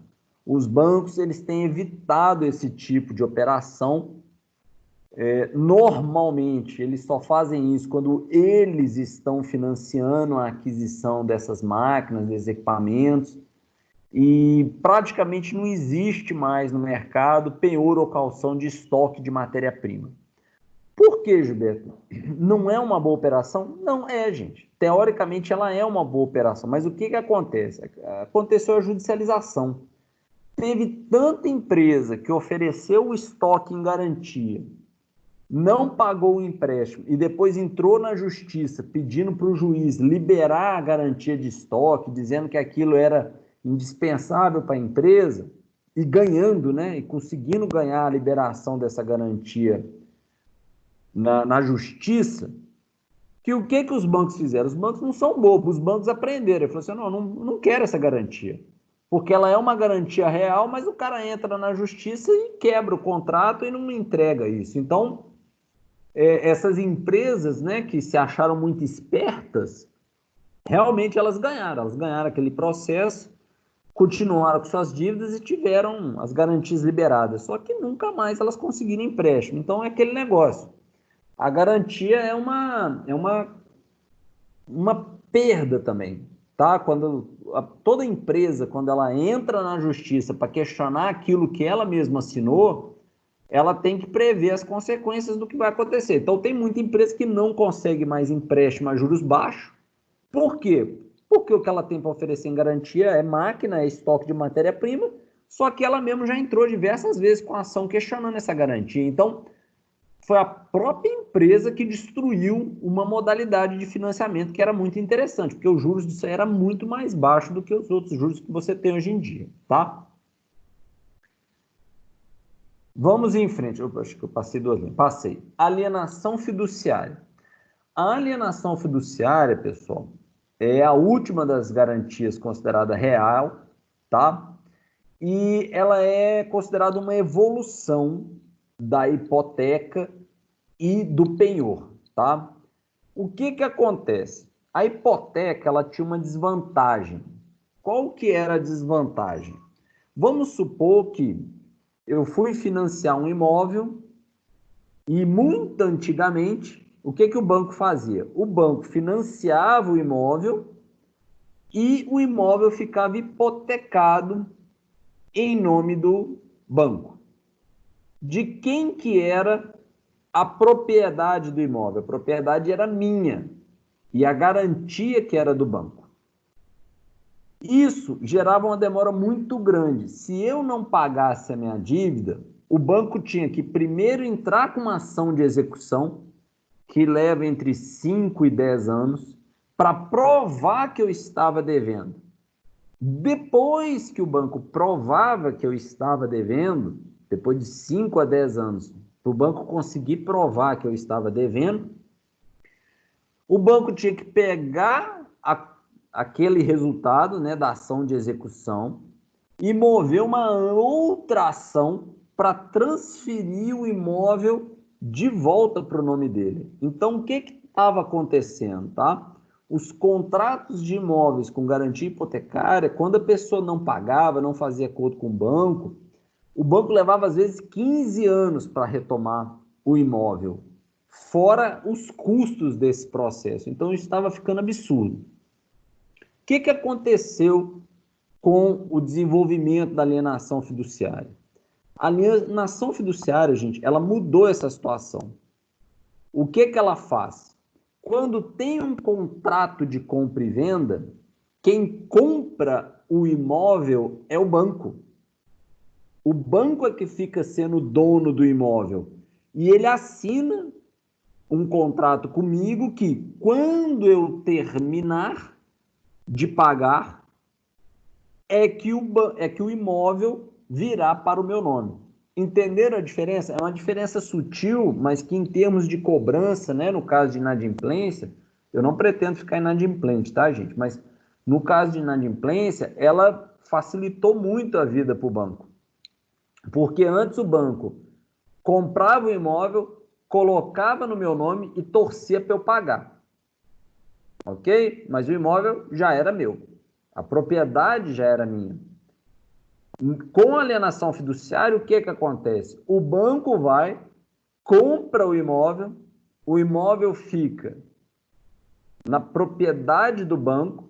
Os bancos, eles têm evitado esse tipo de operação. Normalmente, eles só fazem isso quando eles estão financiando a aquisição dessas máquinas, desses equipamentos, e praticamente não existe mais no mercado penhor ou calção de estoque de matéria-prima. Por que, Gilberto? Não é uma boa operação? Não é, gente. Teoricamente, ela é uma boa operação, mas o que acontece? Aconteceu a judicialização. Teve tanta empresa que ofereceu o estoque em garantia, não pagou o empréstimo e depois entrou na justiça pedindo para o juiz liberar a garantia de estoque, dizendo que aquilo era indispensável para a empresa, e ganhando, né, e conseguindo ganhar a liberação dessa garantia na justiça, Que o que os bancos fizeram? Os bancos não são bobos, os bancos aprenderam. Ele falou assim, não quero essa garantia. Porque ela é uma garantia real, mas o cara entra na justiça e quebra o contrato e não entrega isso. Então, essas empresas, né, que se acharam muito espertas, realmente elas ganharam aquele processo, continuaram com suas dívidas e tiveram as garantias liberadas, só que nunca mais elas conseguiram empréstimo. Então é aquele negócio, a garantia é uma perda também, tá? Toda empresa, quando ela entra na justiça para questionar aquilo que ela mesma assinou, ela tem que prever as consequências do que vai acontecer. Então tem muita empresa que não consegue mais empréstimo a juros baixos. Por quê? Porque o que ela tem para oferecer em garantia é máquina, é estoque de matéria-prima, só que ela mesmo já entrou diversas vezes com a ação questionando essa garantia. Então, foi a própria empresa que destruiu uma modalidade de financiamento que era muito interessante, porque os juros disso aí era muito mais baixo do que os outros juros que você tem hoje em dia, tá? Vamos em frente. Eu acho que eu passei duas vezes. Passei. Alienação fiduciária. A alienação fiduciária, pessoal, é a última das garantias considerada real, tá? E ela é considerada uma evolução da hipoteca e do penhor, tá? O que que acontece? A hipoteca, ela tinha uma desvantagem. Qual que era a desvantagem? Vamos supor que eu fui financiar um imóvel e muito antigamente, o que que o banco fazia? O banco financiava o imóvel e o imóvel ficava hipotecado em nome do banco. De quem que era a propriedade do imóvel? A propriedade era minha e a garantia que era do banco. Isso gerava uma demora muito grande. Se eu não pagasse a minha dívida, o banco tinha que primeiro entrar com uma ação de execução, que leva entre 5 e 10 anos, para provar que eu estava devendo. Depois que o banco provava que eu estava devendo, depois de 5 a 10 anos, para o banco conseguir provar que eu estava devendo, o banco tinha que pegar aquele resultado, né, da ação de execução e mover uma outra ação para transferir o imóvel de volta para o nome dele. Então, o que estava acontecendo, tá? Os contratos de imóveis com garantia hipotecária, quando a pessoa não pagava, não fazia acordo com o banco levava às vezes 15 anos para retomar o imóvel, fora os custos desse processo. Então, isso estava ficando absurdo. O que aconteceu com o desenvolvimento da alienação fiduciária? A alienação fiduciária, gente, ela mudou essa situação. O que ela faz? Quando tem um contrato de compra e venda, quem compra o imóvel é o banco. O banco é que fica sendo dono do imóvel. E ele assina um contrato comigo que, quando eu terminar de pagar, é que o imóvel virá para o meu nome. Entenderam a diferença? É uma diferença sutil, mas que em termos de cobrança, né, no caso de inadimplência, eu não pretendo ficar inadimplente, tá, gente? Mas no caso de inadimplência, ela facilitou muito a vida para o banco. Porque antes o banco comprava o imóvel, colocava no meu nome e torcia para eu pagar. Ok? Mas o imóvel já era meu. A propriedade já era minha. Com a alienação fiduciária, o que acontece? O banco vai, compra o imóvel fica na propriedade do banco,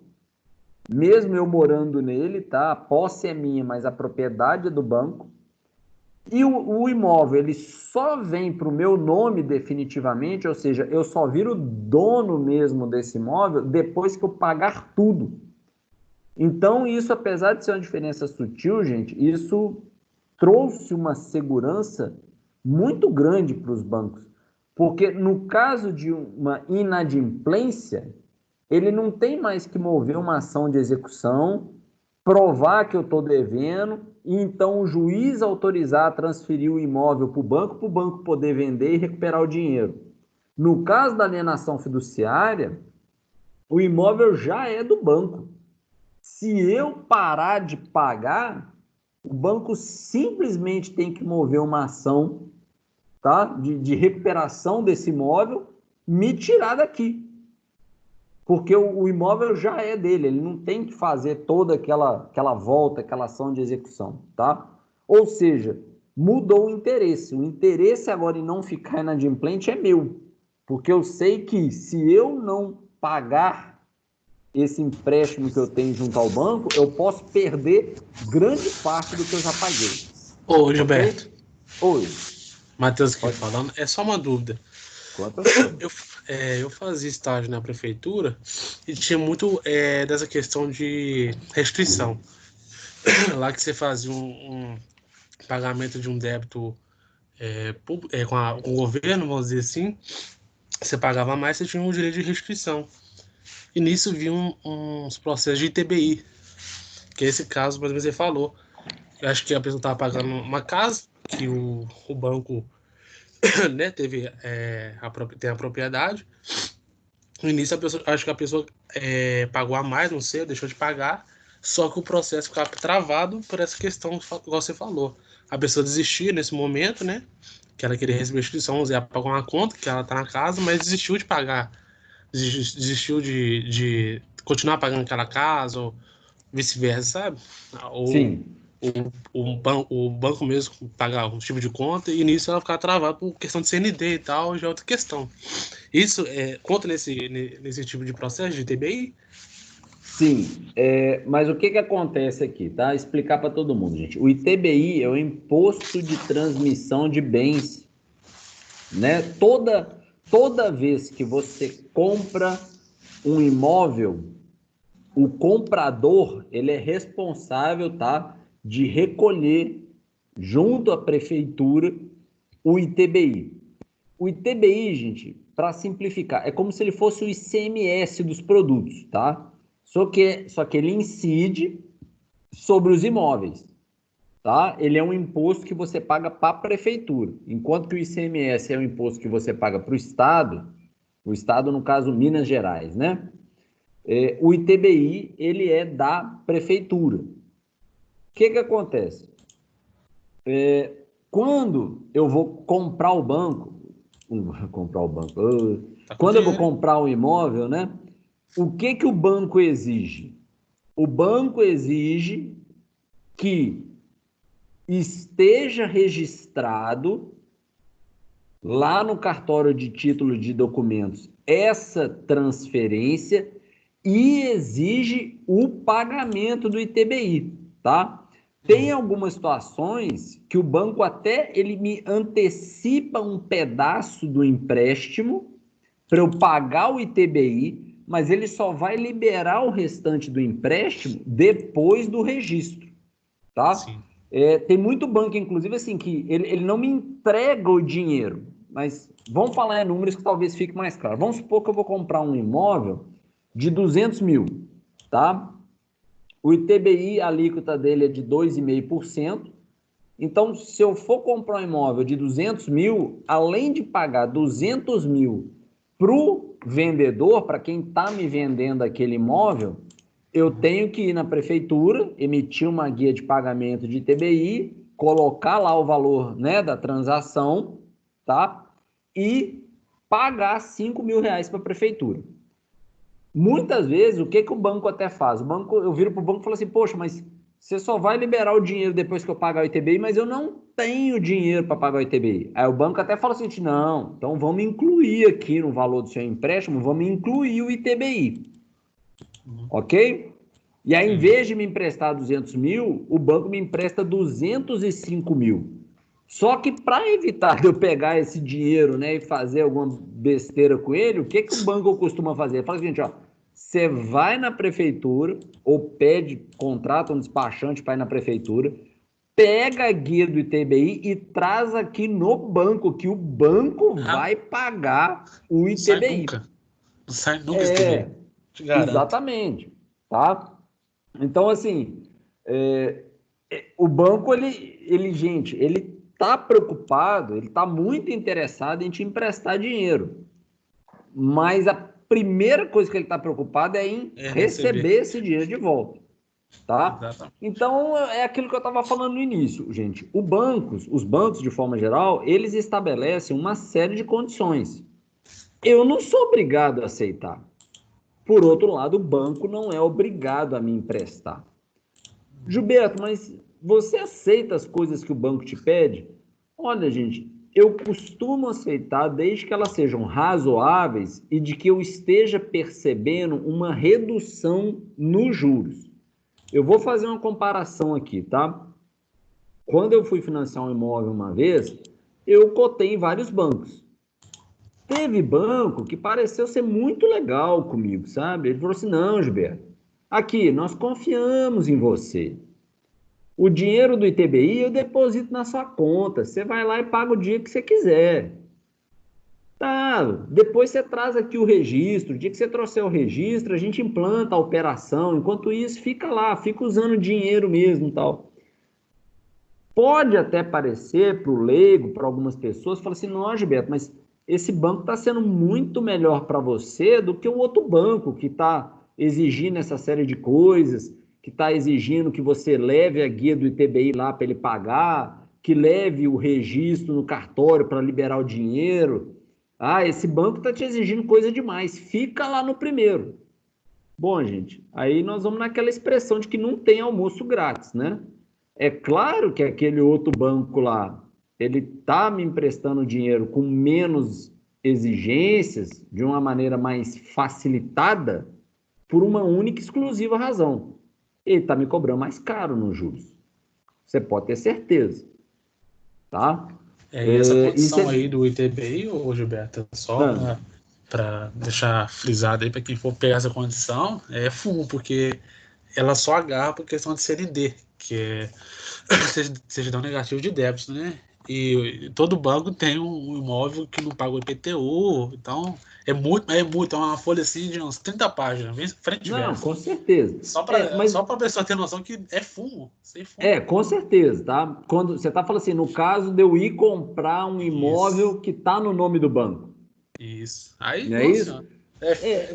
mesmo eu morando nele, tá? A posse é minha, mas a propriedade é do banco. E o imóvel, ele só vem para o meu nome definitivamente, ou seja, eu só viro dono mesmo desse imóvel depois que eu pagar tudo. Então, isso, apesar de ser uma diferença sutil, gente, isso trouxe uma segurança muito grande para os bancos. Porque no caso de uma inadimplência, ele não tem mais que mover uma ação de execução, provar que eu estou devendo, e então o juiz autorizar a transferir o imóvel para o banco poder vender e recuperar o dinheiro. No caso da alienação fiduciária, o imóvel já é do banco. Se eu parar de pagar, o banco simplesmente tem que mover uma ação, tá, de recuperação desse imóvel, me tirar daqui. Porque o imóvel já é dele, ele não tem que fazer toda aquela volta, aquela ação de execução, tá? Ou seja, mudou o interesse. O interesse agora em não ficar inadimplente é meu, porque eu sei que se eu não pagar esse empréstimo que eu tenho junto ao banco, eu posso perder grande parte do que eu já paguei. Ô, Gilberto. Oi. Matheus aqui falando. É só uma dúvida. Eu fazia estágio na prefeitura e tinha muito dessa questão de restrição. Lá que você fazia um pagamento de um débito com o governo, vamos dizer assim, você pagava mais, você tinha um direito de restrição. E nisso vinham uns processos de ITBI, que é esse caso, mais ou menos, você falou. Eu acho que a pessoa estava pagando uma casa, que o banco né, tem a propriedade. No início, acho que a pessoa pagou a mais, não sei, deixou de pagar, só que o processo ficava travado por essa questão, igual você falou. A pessoa desistia nesse momento, né? Que ela queria receber restrição, ela pagou uma conta, que ela tá na casa, mas desistiu de pagar. Desistiu de continuar pagando aquela casa, ou vice-versa, sabe? Ou Sim. o banco mesmo pagar um tipo de conta, e nisso ela ficar travada por questão de CND e tal, já é outra questão. Isso conta nesse tipo de processo de TBI? Sim, mas o que acontece aqui, tá? Explicar para todo mundo, gente. O ITBI é o Imposto de Transmissão de Bens, né? Toda vez que você compra um imóvel, o comprador, ele é responsável, tá, de recolher junto à prefeitura o ITBI. O ITBI, gente, para simplificar, é como se ele fosse o ICMS dos produtos, tá? Só que ele incide sobre os imóveis, tá? Ele é um imposto que você paga para a prefeitura, enquanto que o ICMS é um imposto que você paga para o Estado, no caso, Minas Gerais, né? O ITBI, ele é da prefeitura. O que acontece? Quando eu vou comprar o banco, quando eu vou comprar um imóvel, né? O que o banco exige? O banco exige que esteja registrado lá no cartório de título de documentos essa transferência e exige o pagamento do ITBI, tá? Tem algumas situações que o banco até ele me antecipa um pedaço do empréstimo para eu pagar o ITBI, mas ele só vai liberar o restante do empréstimo depois do registro, tá? Sim. Tem muito banco, inclusive, assim, que ele não me entrega o dinheiro, mas vamos falar em números que talvez fique mais claro. Vamos supor que eu vou comprar um imóvel de 200 mil, tá? O ITBI, a alíquota dele é de 2,5%. Então, se eu for comprar um imóvel de 200 mil, além de pagar 200 mil para o vendedor, para quem está me vendendo aquele imóvel, eu tenho que ir na prefeitura, emitir uma guia de pagamento de ITBI, colocar lá o valor, né, da transação, tá? E pagar 5 mil reais para a prefeitura. Muitas vezes, o que o banco até faz? Eu viro para o banco e falo assim, poxa, mas você só vai liberar o dinheiro depois que eu pagar o ITBI, mas eu não tenho dinheiro para pagar o ITBI. Aí o banco até fala assim, não, então vamos incluir aqui no valor do seu empréstimo, vamos incluir o ITBI. Ok? E aí, em vez de me emprestar 200 mil, o banco me empresta 205 mil. Só que para evitar de eu pegar esse dinheiro, né, e fazer alguma besteira com ele, o que o banco costuma fazer? Fala o seguinte, ó, você vai na prefeitura ou contrata um despachante para ir na prefeitura, pega a guia do ITBI e traz aqui no banco, que o banco vai pagar o ITBI. Não sai nunca esse ITBI. Te garanto. Exatamente, tá? Então, assim, o banco, gente, ele tá preocupado, ele tá muito interessado em te emprestar dinheiro. mas a primeira coisa que ele está preocupado é em receber esse dinheiro de volta. Tá? Exatamente. Então, é aquilo que eu estava falando no início, gente. Os bancos, de forma geral, eles estabelecem uma série de condições. Eu não sou obrigado a aceitar. Por outro lado, o banco não é obrigado a me emprestar. Gilberto, mas você aceita as coisas que o banco te pede? Olha, gente, eu costumo aceitar desde que elas sejam razoáveis e de que eu esteja percebendo uma redução nos juros. Eu vou fazer uma comparação aqui, tá? Quando eu fui financiar um imóvel uma vez, eu cotei em vários bancos. Teve banco que pareceu ser muito legal comigo, sabe? Ele falou assim, não, Gilberto, aqui, nós confiamos em você. O dinheiro do ITBI eu deposito na sua conta. Você vai lá e paga o dia que você quiser. Tá, depois você traz aqui o registro. O dia que você trouxer o registro, a gente implanta a operação. Enquanto isso, fica lá, fica usando dinheiro mesmo e tal. Pode até parecer para o leigo, para algumas pessoas, fala assim, não, Gilberto, mas esse banco está sendo muito melhor para você do que o outro banco que está exigindo essa série de coisas, que está exigindo que você leve a guia do ITBI lá para ele pagar, que leve o registro no cartório para liberar o dinheiro. Ah, esse banco está te exigindo coisa demais, fica lá no primeiro. Bom, gente, aí nós vamos naquela expressão de que não tem almoço grátis, né? É claro que aquele outro banco lá, ele está me emprestando dinheiro com menos exigências, de uma maneira mais facilitada, por uma única e exclusiva razão. Ele está me cobrando mais caro nos juros. Você pode ter certeza. Tá? E essa condição aí do ITBI, ô Gilberto, só para deixar frisado aí para quem for pegar essa condição, é fumo, porque ela só agarra por questão de CND, que é certidão negativa de débito, né? E todo banco tem um imóvel que não paga o IPTU, então é uma folha assim de uns 30 páginas, bem frente e Não, verso. com certeza. Só para a pessoa ter noção que é fumo, sem fumo. Com certeza, tá? Quando você está falando assim, no caso de eu ir comprar um imóvel que está no nome do banco. Isso. Aí, não é isso?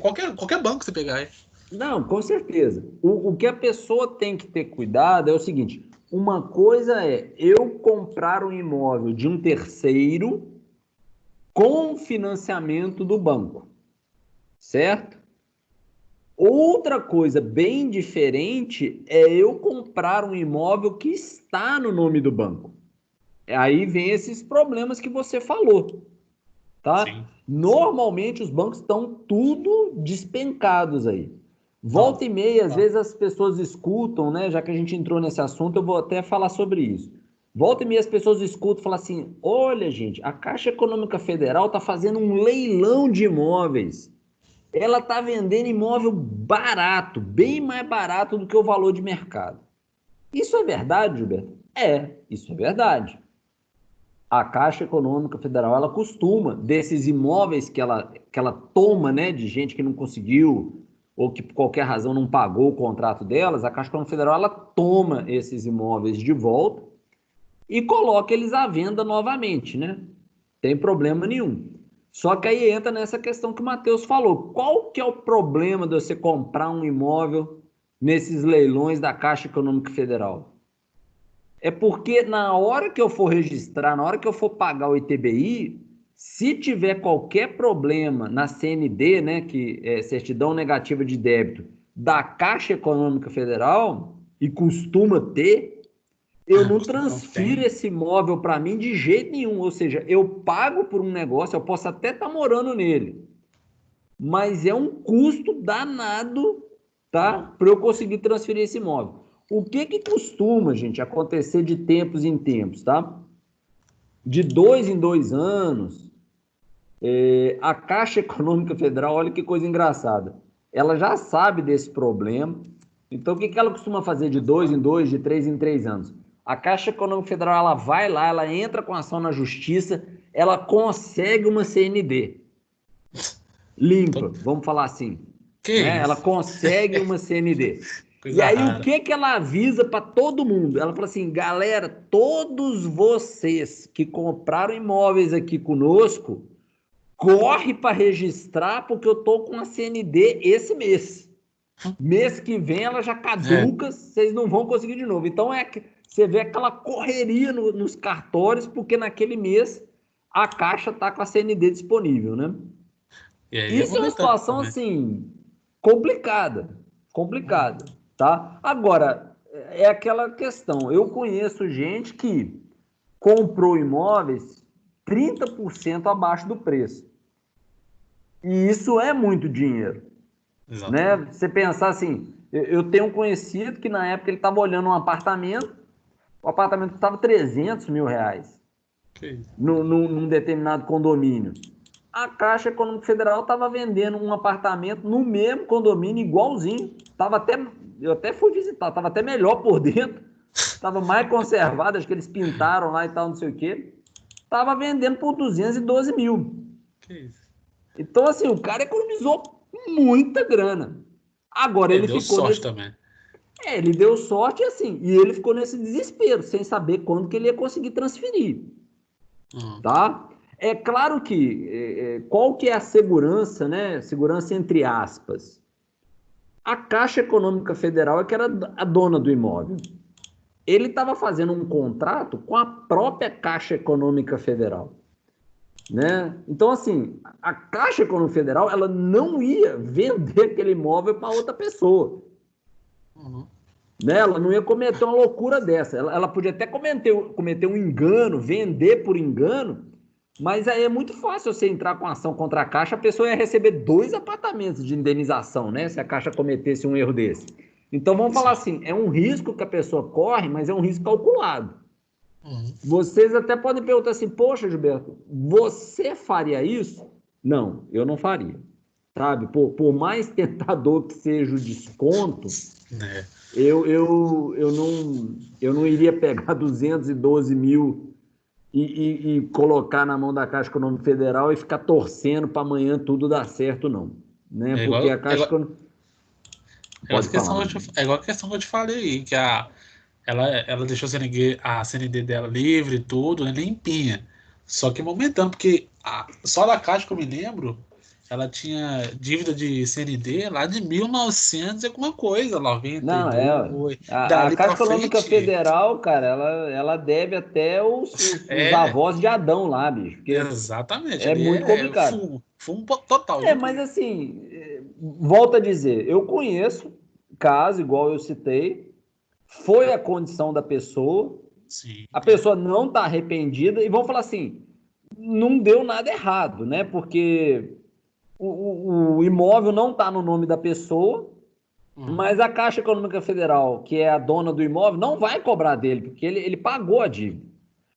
Qualquer banco que você pegar aí. Não, com certeza. O que a pessoa tem que ter cuidado é o seguinte: uma coisa é eu comprar um imóvel de um terceiro com financiamento do banco, certo? Outra coisa bem diferente é eu comprar um imóvel que está no nome do banco. Aí vem esses problemas que você falou, tá? Sim. Normalmente os bancos estão tudo despencados aí. Volta e meia, às vezes as pessoas escutam, né? Já que a gente entrou nesse assunto, eu vou até falar sobre isso. Volta e meia as pessoas escutam e falam assim, olha gente, a Caixa Econômica Federal está fazendo um leilão de imóveis. Ela está vendendo imóvel barato, bem mais barato do que o valor de mercado. Isso é verdade, Gilberto? Isso é verdade. A Caixa Econômica Federal, ela costuma, desses imóveis que ela toma, né, de gente que não conseguiu ou que por qualquer razão não pagou o contrato delas, a Caixa Econômica Federal, ela toma esses imóveis de volta e coloca eles à venda novamente, né? Tem problema nenhum. Só que aí entra nessa questão que o Matheus falou. Qual que é o problema de você comprar um imóvel nesses leilões da Caixa Econômica Federal? É porque na hora que eu for registrar, na hora que eu for pagar o ITBI, se tiver qualquer problema na CND, né, que é certidão negativa de débito da Caixa Econômica Federal, e costuma ter, eu não transfiro esse imóvel para mim de jeito nenhum. Ou seja, eu pago por um negócio, eu posso até estar morando nele, mas é um custo danado, tá? Para eu conseguir transferir esse imóvel. O que costuma, gente, acontecer de tempos em tempos, tá? De 2 em 2 anos, a Caixa Econômica Federal, olha que coisa engraçada, ela já sabe desse problema. Então, o que ela costuma fazer de 2 em 2, de 3 em 3 anos? A Caixa Econômica Federal, ela vai lá, ela entra com ação na justiça, ela consegue uma CND limpa, vamos falar assim. Né? Ela consegue uma CND. E aí, o que ela avisa para todo mundo? Ela fala assim, galera, todos vocês que compraram imóveis aqui conosco, corre para registrar porque eu tô com a CND esse mês. Mês que vem ela já caduca, vocês não vão conseguir de novo. Então você vê aquela correria nos cartórios porque naquele mês a Caixa tá com a CND disponível, né? E aí Isso é uma situação assim complicada, tá? Agora, é aquela questão, eu conheço gente que comprou imóveis 30% abaixo do preço. E isso é muito dinheiro, né? Você pensar assim, eu tenho um conhecido que na época ele estava olhando um apartamento, o apartamento custava R$300.000 num determinado condomínio. A Caixa Econômica Federal estava vendendo um apartamento no mesmo condomínio, igualzinho. Eu até fui visitar, estava até melhor por dentro. Estava mais conservado, acho que eles pintaram lá e tal, não sei o quê. Estava vendendo por 212 mil. Então, assim, o cara economizou muita grana. Agora, ele deu ficou sorte também. ele deu sorte, assim, e ele ficou nesse desespero, sem saber quando que ele ia conseguir transferir. Tá? É claro que, qual que é a segurança, né? Segurança entre aspas. A Caixa Econômica Federal é que era a dona do imóvel. Ele estava fazendo um contrato com a própria Caixa Econômica Federal, né? Então, assim, a Caixa Econômica Federal, ela não ia vender aquele imóvel para outra pessoa. Né? Ela não ia cometer uma loucura dessa. Ela podia até cometer um engano, vender por engano, mas aí é muito fácil você entrar com ação contra a Caixa, a pessoa ia receber 2 apartamentos de indenização, né? Se a Caixa cometesse um erro desse. Então, vamos falar assim, é um risco que a pessoa corre, mas é um risco calculado. Vocês até podem perguntar assim, poxa, Gilberto, você faria isso? Não, eu não faria. Sabe? Por mais tentador que seja o desconto, eu não iria pegar 212 mil e colocar na mão da Caixa Econômica Federal e ficar torcendo para amanhã tudo dar certo, não. Né? Porque a Caixa Econômica... É igual a questão que eu te falei aí, que ela deixou a CND dela livre e tudo, né, limpinha. Só que momentando, porque só da Caixa que eu me lembro, ela tinha dívida de CND lá de 1900 e alguma coisa, Não, 92. a Dali Caixa pra Econômica frente. Federal, cara, ela deve até os avós de Adão lá, bicho, porque Exatamente. é Ali muito complicado. fumo total. Mas assim, volto a dizer, eu conheço caso, igual eu citei, foi a condição da pessoa, Sim. a pessoa não está arrependida, e vamos falar assim, não deu nada errado, né? Porque o imóvel não está no nome da pessoa, mas a Caixa Econômica Federal, que é a dona do imóvel, não vai cobrar dele, porque ele pagou a dívida.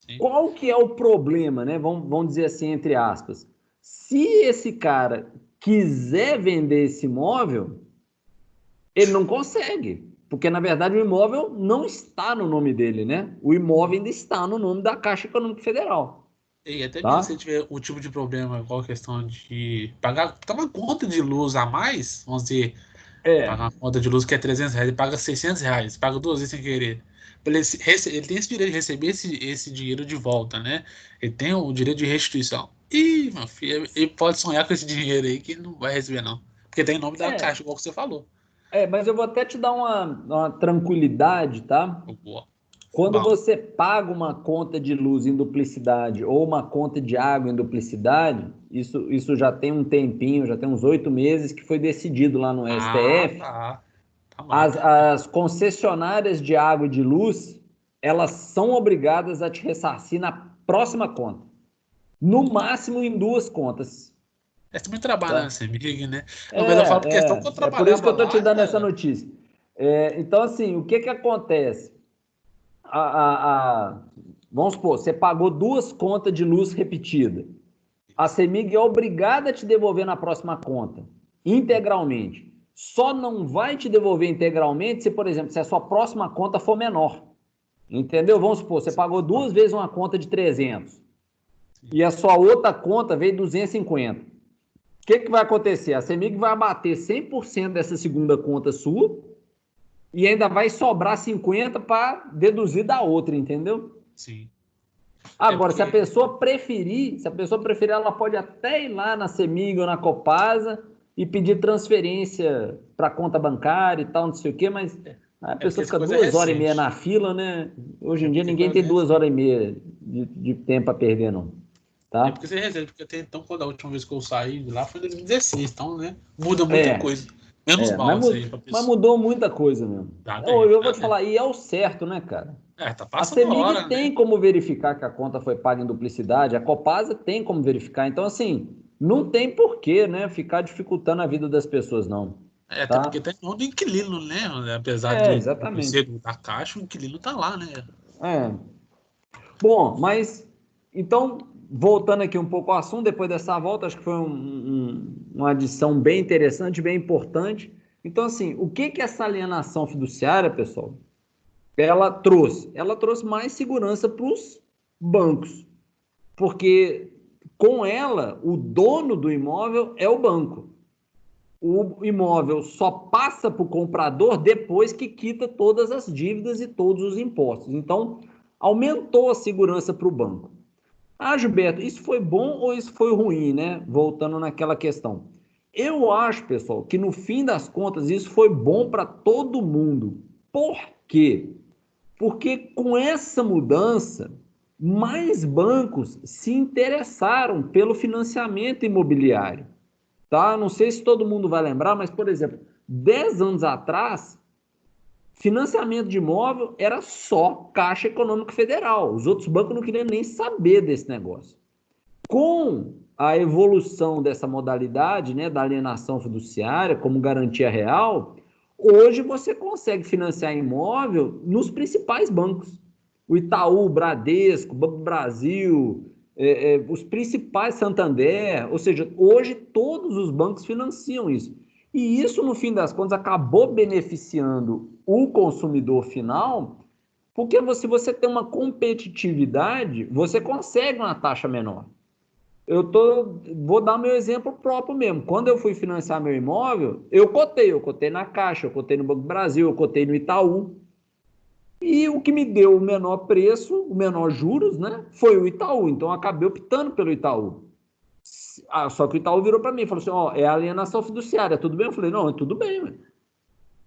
Sim. Qual que é o problema, né? Vamos dizer assim, entre aspas. Se esse cara quiser vender esse imóvel, ele não consegue. Porque, na verdade, o imóvel não está no nome dele, né? O imóvel ainda está no nome da Caixa Econômica Federal. E até mesmo se Tá? tiver o tipo de problema, igual a questão de pagar uma conta de luz a mais, vamos dizer, pagar uma conta de luz que é R$300, ele paga R$600, paga 2 vezes sem querer. Ele tem esse direito de receber esse dinheiro de volta, né? Ele tem o direito de restituição. E, meu filho, ele pode sonhar com esse dinheiro aí que não vai receber, não. Porque tem nome da Caixa, igual que você falou. Mas eu vou até te dar uma tranquilidade, tá? Boa. Quando Bom, você paga uma conta de luz em duplicidade ou uma conta de água em duplicidade, isso já tem um tempinho, já tem uns 8 meses que foi decidido lá no STF. tá. Tá bom. As concessionárias de água e de luz, elas são obrigadas a te ressarcir na próxima conta. No máximo em 2 contas. É muito trabalho Tá? nessa CEMIG, né? Não, mas eu falo por questão que eu É por isso que trabalhava eu estou te lá, dando essa cara. notícia. Então, assim, o que acontece? Vamos supor, você pagou 2 contas de luz repetida. A CEMIG é obrigada a te devolver na próxima conta, integralmente. Só não vai te devolver integralmente se, por exemplo, se a sua próxima conta for menor. Entendeu? Vamos supor, você pagou 2 vezes uma conta de 300 e a sua outra conta veio 250. O que vai acontecer? A CEMIG vai abater 100% dessa segunda conta sua e ainda vai sobrar 50 para deduzir da outra, entendeu? Sim. Agora, se a pessoa preferir, ela pode até ir lá na Semig ou na Copasa e pedir transferência para conta bancária e tal, não sei o quê, mas a pessoa fica 2 horas e meia na fila, né? Hoje em dia ninguém tem 2 horas e meia de tempo a perder, não. Tá? É porque você recebe, porque até então, quando a última vez que eu saí de lá foi em 2016, então, né? Muda muita coisa. Menos mal isso aí. Mas mudou muita coisa mesmo. Eu vou te falar, e é o certo, né, cara? Tá A passando Semig hora, tem né? como verificar que a conta foi paga em duplicidade, a Copasa tem como verificar. Então, assim, não tem porquê, né, ficar dificultando a vida das pessoas, não. Até Tá? porque tem todo inquilino, né? Apesar de Exatamente. da Caixa, o inquilino tá lá, né? Bom, mas, então, voltando aqui um pouco ao assunto, depois dessa volta, acho que foi uma adição bem interessante, bem importante. Então, assim, o que essa alienação fiduciária, pessoal, ela trouxe? Ela trouxe mais segurança para os bancos, porque com ela, o dono do imóvel é o banco. O imóvel só passa para o comprador depois que quita todas as dívidas e todos os impostos. Então, aumentou a segurança para o banco. Gilberto, isso foi bom ou isso foi ruim, né? Voltando naquela questão. Eu acho, pessoal, que no fim das contas isso foi bom para todo mundo. Por quê? Porque com essa mudança, mais bancos se interessaram pelo financiamento imobiliário. Tá? Não sei se todo mundo vai lembrar, mas, por exemplo, 10 anos atrás, financiamento de imóvel era só Caixa Econômica Federal. Os outros bancos não queriam nem saber desse negócio. Com a evolução dessa modalidade, né, da alienação fiduciária como garantia real, hoje você consegue financiar imóvel nos principais bancos. O Itaú, o Bradesco, o Banco do Brasil, os principais Santander, ou seja, hoje todos os bancos financiam isso. E isso, no fim das contas, acabou beneficiando o consumidor final, porque se você tem uma competitividade, você consegue uma taxa menor. Vou dar meu exemplo próprio mesmo. Quando eu fui financiar meu imóvel, eu cotei na Caixa, eu cotei no Banco do Brasil, eu cotei no Itaú. E o que me deu o menor preço, o menor juros, né, foi o Itaú. Então, eu acabei optando pelo Itaú. Só que o Itaú virou para mim e falou assim, é alienação fiduciária, tudo bem? Eu falei, não, tudo bem.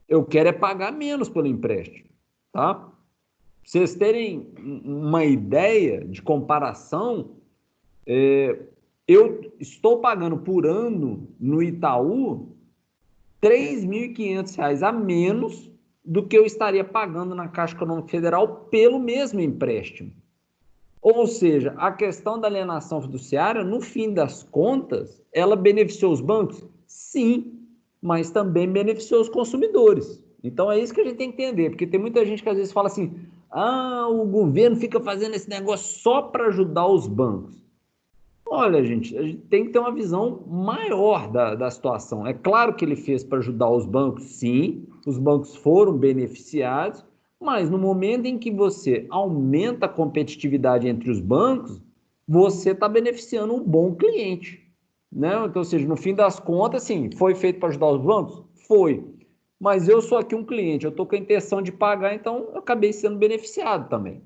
Eu quero é pagar menos pelo empréstimo. Tá? Pra vocês terem uma ideia de comparação, eu estou pagando por ano no Itaú R$3.500 a menos do que eu estaria pagando na Caixa Econômica Federal pelo mesmo empréstimo. Ou seja, a questão da alienação fiduciária, no fim das contas, ela beneficiou os bancos? Sim, mas também beneficiou os consumidores. Então é isso que a gente tem que entender, porque tem muita gente que às vezes fala assim, o governo fica fazendo esse negócio só para ajudar os bancos. Olha, gente, a gente tem que ter uma visão maior da situação. É claro que ele fez para ajudar os bancos, sim, os bancos foram beneficiados, mas no momento em que você aumenta a competitividade entre os bancos, você está beneficiando um bom cliente. Né? Então, ou seja, no fim das contas, sim, foi feito para ajudar os bancos? Foi. Mas eu sou aqui um cliente, eu estou com a intenção de pagar, então eu acabei sendo beneficiado também.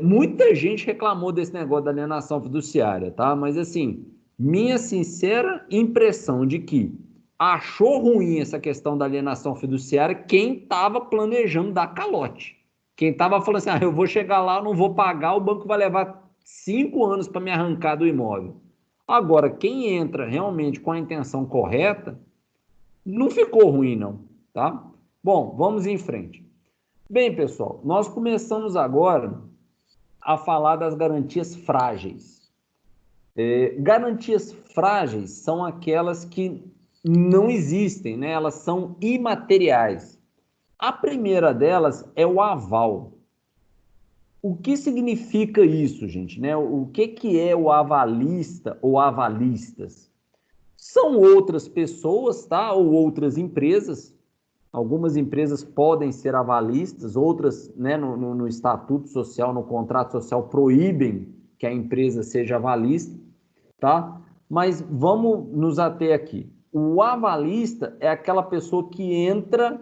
Muita gente reclamou desse negócio da alienação fiduciária, tá? Mas, assim, minha sincera impressão de que achou ruim essa questão da alienação fiduciária quem estava planejando dar calote. Quem estava falando assim, eu vou chegar lá, não vou pagar, o banco vai levar 5 anos para me arrancar do imóvel. Agora, quem entra realmente com a intenção correta, não ficou ruim, não, tá? Bom, vamos em frente. Bem, pessoal, nós começamos agora a falar das garantias frágeis. Garantias frágeis são aquelas que não existem, né? Elas são imateriais. A primeira delas é o aval. O que significa isso, gente? Né? O que é o avalista ou avalistas? São outras pessoas, tá? Ou outras empresas. Algumas empresas podem ser avalistas, outras, né, no estatuto social, no contrato social, proíbem que a empresa seja avalista, tá? Mas vamos nos ater aqui. O avalista é aquela pessoa que entra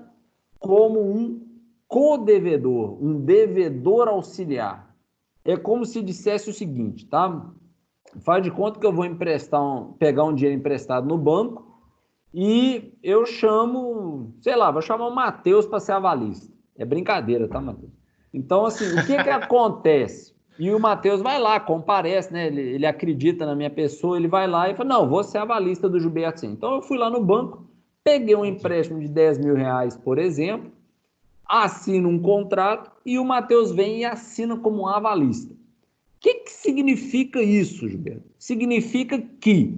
como um codevedor, um devedor auxiliar. é como se dissesse o seguinte, tá? Faz de conta que eu vou pegar um dinheiro emprestado no banco e eu chamo, sei lá, vou chamar o Matheus para ser avalista. É brincadeira, tá, Matheus? Então, assim, o que acontece? E o Matheus vai lá, comparece, né? Ele acredita na minha pessoa, ele vai lá e fala, não, vou ser avalista do Gilberto Sena. Então, eu fui lá no banco, peguei um empréstimo de 10 mil reais, por exemplo, assino um contrato e o Matheus vem e assina como avalista. O que significa isso, Gilberto? Significa que,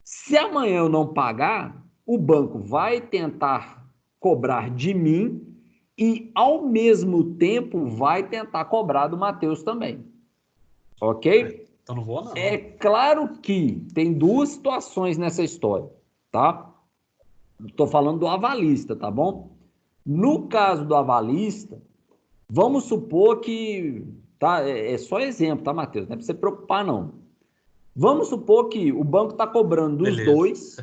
se amanhã eu não pagar, o banco vai tentar cobrar de mim e, ao mesmo tempo, vai tentar cobrar do Matheus também. Ok? Então não vou, não. É claro que tem duas situações nessa história, tá? Estou falando do avalista, tá bom? No caso do avalista, vamos supor que... Tá, é só exemplo, tá, Matheus? Não é para você preocupar, não. Vamos supor que o banco está cobrando dos dois,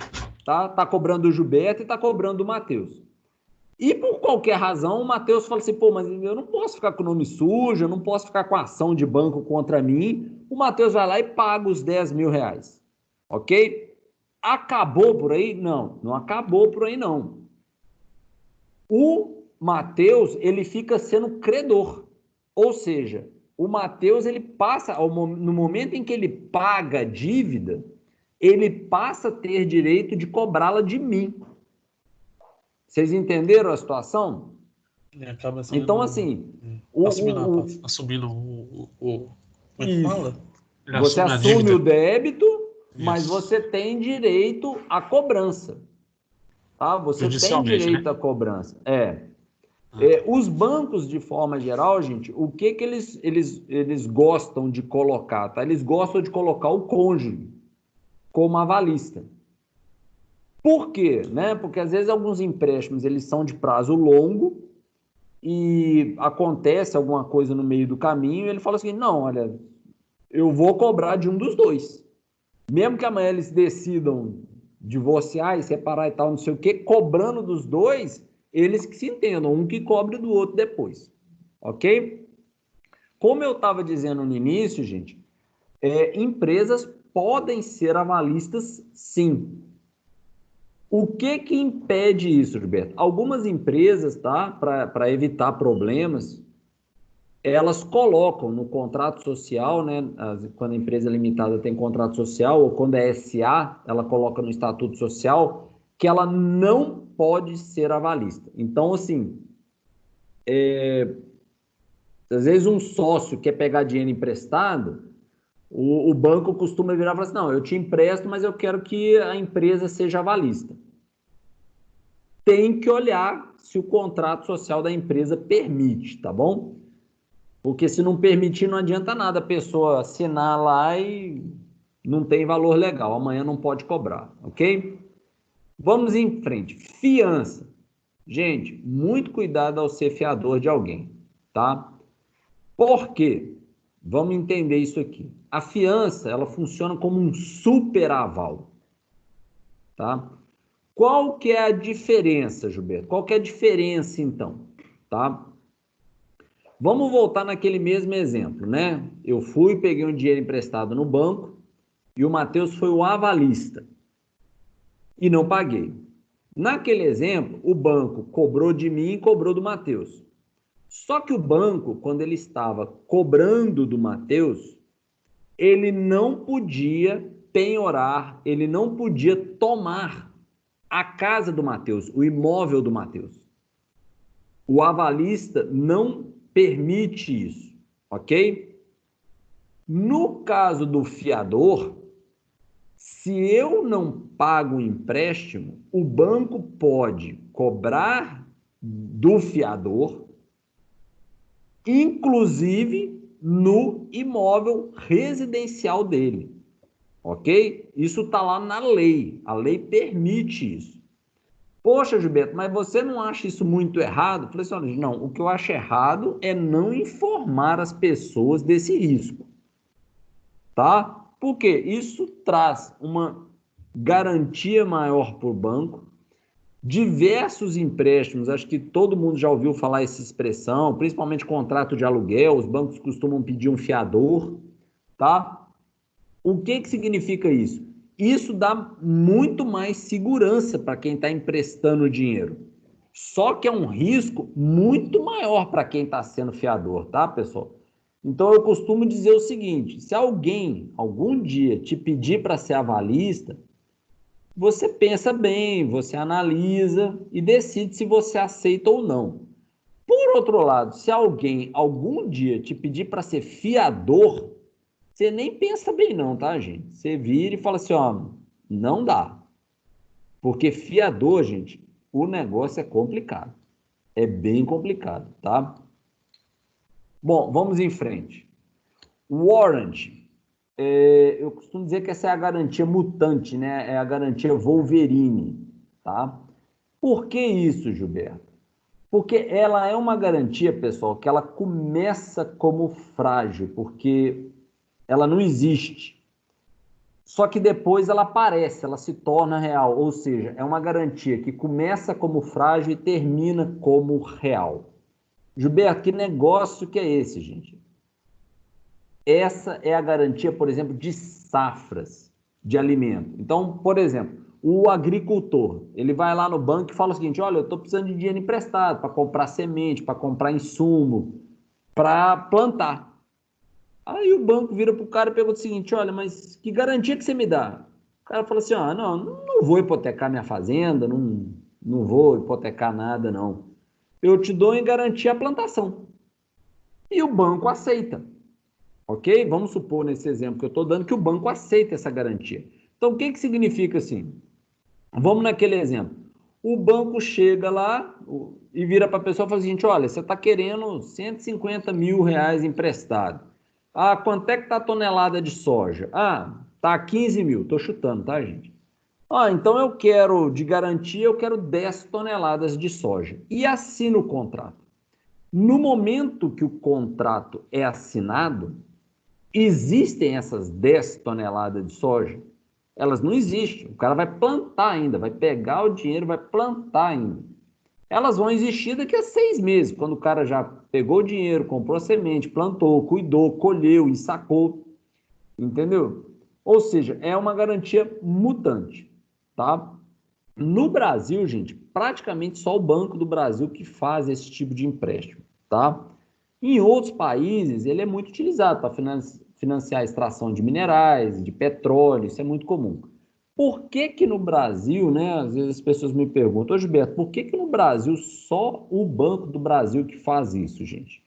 tá? Está cobrando do Gilberto e está cobrando do Matheus. E por qualquer razão, o Matheus fala assim, pô, mas eu não posso ficar com o nome sujo, eu não posso ficar com a ação de banco contra mim. O Matheus vai lá e paga os 10 mil reais. Ok? Acabou por aí? Não, não acabou por aí, não. O Matheus, ele fica sendo credor. Ou seja, o Matheus, ele passa, no momento em que ele paga a dívida, ele passa a ter direito de cobrá-la de mim. Vocês entenderam a situação? Acaba sendo, então, assim... assumindo como é que isso. fala? Você assume o débito, mas você tem direito à cobrança. Tá? Você tem direito, né, à cobrança. Os bancos, de forma geral, gente, o que eles gostam de colocar? Tá? Eles gostam de colocar o cônjuge como avalista. Por quê? Né? Porque, às vezes, alguns empréstimos eles são de prazo longo e acontece alguma coisa no meio do caminho e ele fala assim, não, olha, eu vou cobrar de um dos dois. Mesmo que amanhã eles decidam divorciar e separar e tal, não sei o quê, cobrando dos dois, eles que se entendam, um que cobre do outro depois. Ok? Como eu estava dizendo no início, gente, empresas podem ser avalistas, sim. O que impede isso, Gilberto? Algumas empresas, tá, para evitar problemas, elas colocam no contrato social, né, quando a empresa limitada tem contrato social, ou quando é SA, ela coloca no estatuto social, que ela não pode ser avalista. Então, assim, às vezes um sócio quer pegar dinheiro emprestado, o banco costuma virar e falar assim, não, eu te empresto, mas eu quero que a empresa seja avalista. Tem que olhar se o contrato social da empresa permite, tá bom? Porque se não permitir, não adianta nada a pessoa assinar lá e não tem valor legal. Amanhã não pode cobrar, ok? Vamos em frente. Fiança. Gente, muito cuidado ao ser fiador de alguém, tá? Por quê? Vamos entender isso aqui. A fiança, ela funciona como um superaval, tá? Qual que é a diferença, Gilberto? Qual que é a diferença, então? Tá? Vamos voltar naquele mesmo exemplo, né? Eu fui, peguei um dinheiro emprestado no banco e o Matheus foi o avalista e não paguei. Naquele exemplo, o banco cobrou de mim e cobrou do Matheus. Só que o banco, quando ele estava cobrando do Matheus, ele não podia penhorar, ele não podia tomar a casa do Matheus, o imóvel do Matheus. O avalista não permite isso, ok? No caso do fiador, se eu não pago o empréstimo, o banco pode cobrar do fiador, inclusive no imóvel residencial dele, ok? Isso está lá na lei, a lei permite isso. Poxa, Gilberto, mas você não acha isso muito errado? Eu falei assim, olha, não, o que eu acho errado é não informar as pessoas desse risco, tá? Porque isso traz uma garantia maior para o banco, Diversos empréstimos, acho que todo mundo já ouviu falar essa expressão, principalmente contrato de aluguel, os bancos costumam pedir um fiador, tá? O que significa isso? Isso dá muito mais segurança para quem está emprestando dinheiro. Só que é um risco muito maior para quem está sendo fiador, tá, pessoal? Então eu costumo dizer o seguinte: se alguém algum dia te pedir para ser avalista, você pensa bem, você analisa e decide se você aceita ou não. Por outro lado, se alguém algum dia te pedir para ser fiador, você nem pensa bem não, tá, gente? Você vira e fala assim, ó, não dá. Porque fiador, gente, o negócio é complicado. É bem complicado, tá? Bom, vamos em frente. Warrant. Eu costumo dizer que essa é a garantia mutante, né? É a garantia Wolverine, tá? Por que isso, Gilberto? Porque ela é uma garantia, pessoal, que ela começa como frágil, porque ela não existe. Só que depois ela aparece, ela se torna real, ou seja, é uma garantia que começa como frágil e termina como real. Gilberto, que negócio que é esse, gente? Essa é a garantia, por exemplo, de safras de alimento. Então, por exemplo, o agricultor, ele vai lá no banco e fala o seguinte, olha, eu estou precisando de dinheiro emprestado para comprar semente, para comprar insumo, para plantar. Aí o banco vira para o cara e pergunta o seguinte, olha, mas que garantia que você me dá? O cara fala assim, não vou hipotecar minha fazenda, não vou hipotecar nada, não. Eu te dou em garantia a plantação. E o banco aceita. Ok? Vamos supor, nesse exemplo que eu estou dando, que o banco aceita essa garantia. Então, o que significa assim? Vamos naquele exemplo. O banco chega lá e vira para a pessoa e fala o seguinte, olha, você está querendo 150 mil reais emprestado. Ah, quanto é que está a tonelada de soja? Ah, tá 15 mil. Estou chutando, tá, gente? Ah, então eu quero, de garantia, eu quero 10 toneladas de soja. E assina o contrato. No momento que o contrato é assinado, existem essas 10 toneladas de soja? Elas não existem. O cara vai plantar ainda, vai pegar o dinheiro, vai plantar ainda. Elas vão existir daqui a 6 meses, quando o cara já pegou o dinheiro, comprou a semente, plantou, cuidou, colheu e sacou. Entendeu? Ou seja, é uma garantia mutante, tá? No Brasil, gente, praticamente só o Banco do Brasil que faz esse tipo de empréstimo, tá? Em outros países, ele é muito utilizado para financiar a extração de minerais, de petróleo, isso é muito comum. Por que que no Brasil, né, às vezes as pessoas me perguntam, ô Gilberto, por que que no Brasil só o Banco do Brasil que faz isso, gente?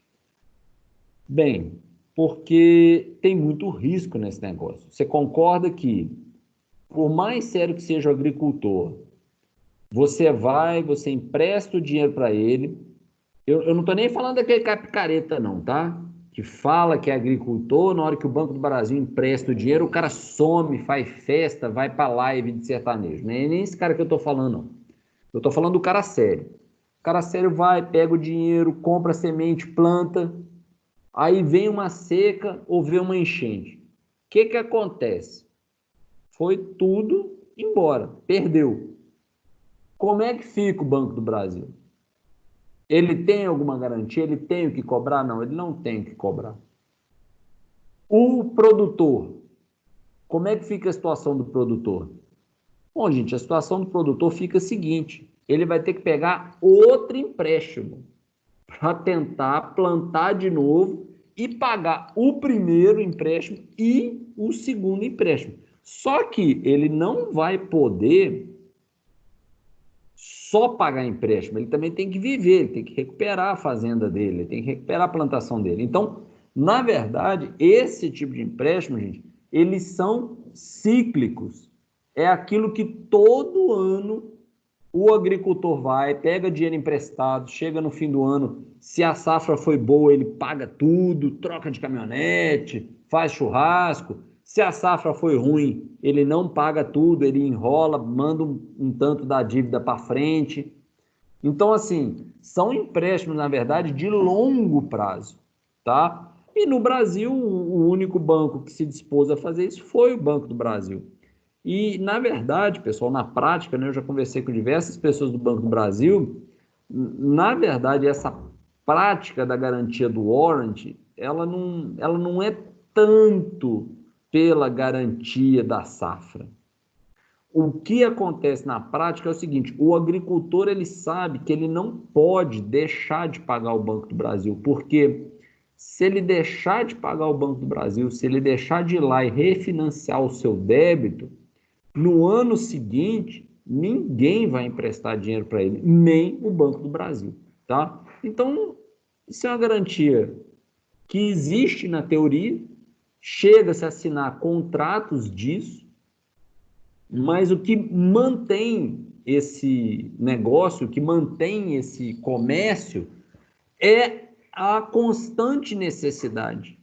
Bem, porque tem muito risco nesse negócio. Você concorda que, por mais sério que seja o agricultor, você empresta o dinheiro para ele. Eu não estou nem falando daquele cara picareta, não, tá? Que fala que é agricultor, na hora que o Banco do Brasil empresta o dinheiro, o cara some, faz festa, vai para live de sertanejo. Não é nem esse cara que eu estou falando, não. Eu estou falando do cara sério. O cara sério vai, pega o dinheiro, compra semente, planta, aí vem uma seca ou vem uma enchente. O que acontece? Foi tudo embora, perdeu. Como é que fica o Banco do Brasil? Ele tem alguma garantia? Ele tem o que cobrar? Não, ele não tem o que cobrar. O produtor, como é que fica a situação do produtor? Bom, gente, a situação do produtor fica a seguinte, ele vai ter que pegar outro empréstimo para tentar plantar de novo e pagar o primeiro empréstimo e o segundo empréstimo. Só que ele não vai poder só pagar empréstimo, ele também tem que viver, ele tem que recuperar a fazenda dele, ele tem que recuperar a plantação dele. Então, na verdade, esse tipo de empréstimo, gente, eles são cíclicos. É aquilo que todo ano o agricultor vai, pega dinheiro emprestado, chega no fim do ano, se a safra foi boa, ele paga tudo, troca de caminhonete, faz churrasco. Se a safra foi ruim, ele não paga tudo, ele enrola, manda um tanto da dívida para frente. Então, assim, são empréstimos, na verdade, de longo prazo, tá? E no Brasil, o único banco que se dispôs a fazer isso foi o Banco do Brasil. E, na verdade, pessoal, na prática, né, eu já conversei com diversas pessoas do Banco do Brasil, na verdade, essa prática da garantia do warrant, ela não é tanto pela garantia da safra. O que acontece na prática é o seguinte, o agricultor ele sabe que ele não pode deixar de pagar o Banco do Brasil, porque se ele deixar de pagar o Banco do Brasil, se ele deixar de ir lá e refinanciar o seu débito, no ano seguinte, ninguém vai emprestar dinheiro para ele, nem o Banco do Brasil, tá? Então, isso é uma garantia que existe na teoria, chega-se a assinar contratos disso, mas o que mantém esse negócio, o que mantém esse comércio, é a constante necessidade.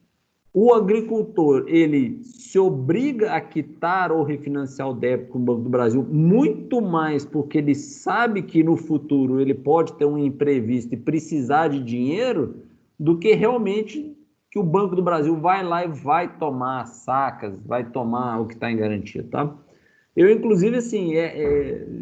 O agricultor, ele se obriga a quitar ou refinanciar o débito com o Banco do Brasil, muito mais porque ele sabe que no futuro ele pode ter um imprevisto e precisar de dinheiro, do que realmente que o Banco do Brasil vai lá e vai tomar as sacas, vai tomar o que está em garantia, tá? Eu, inclusive, assim,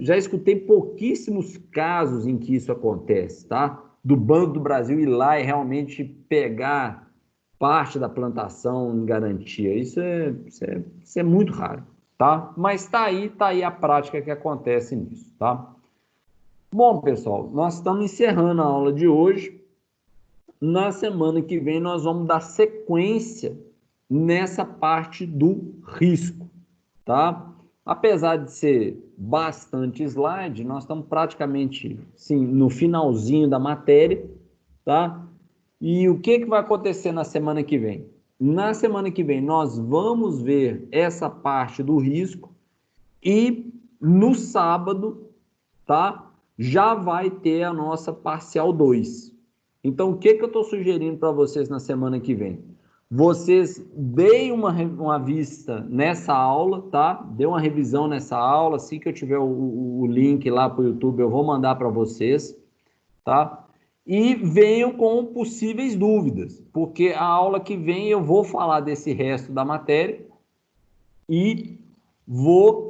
já escutei pouquíssimos casos em que isso acontece, tá? Do Banco do Brasil ir lá e realmente pegar parte da plantação em garantia. Isso é muito raro, tá? Mas tá aí a prática que acontece nisso, tá? Bom, pessoal, nós estamos encerrando a aula de hoje. Na semana que vem nós vamos dar sequência nessa parte do risco, tá? Apesar de ser bastante slide, nós estamos praticamente, sim, no finalzinho da matéria, tá? E o que vai acontecer na semana que vem? Na semana que vem, nós vamos ver essa parte do risco e no sábado, tá? Já vai ter a nossa parcial 2. Então, o que eu estou sugerindo para vocês na semana que vem? Vocês deem uma vista nessa aula, tá? Dê uma revisão nessa aula. Assim que eu tiver o link lá para o YouTube, eu vou mandar para vocês, tá? E venham com possíveis dúvidas, porque a aula que vem eu vou falar desse resto da matéria e vou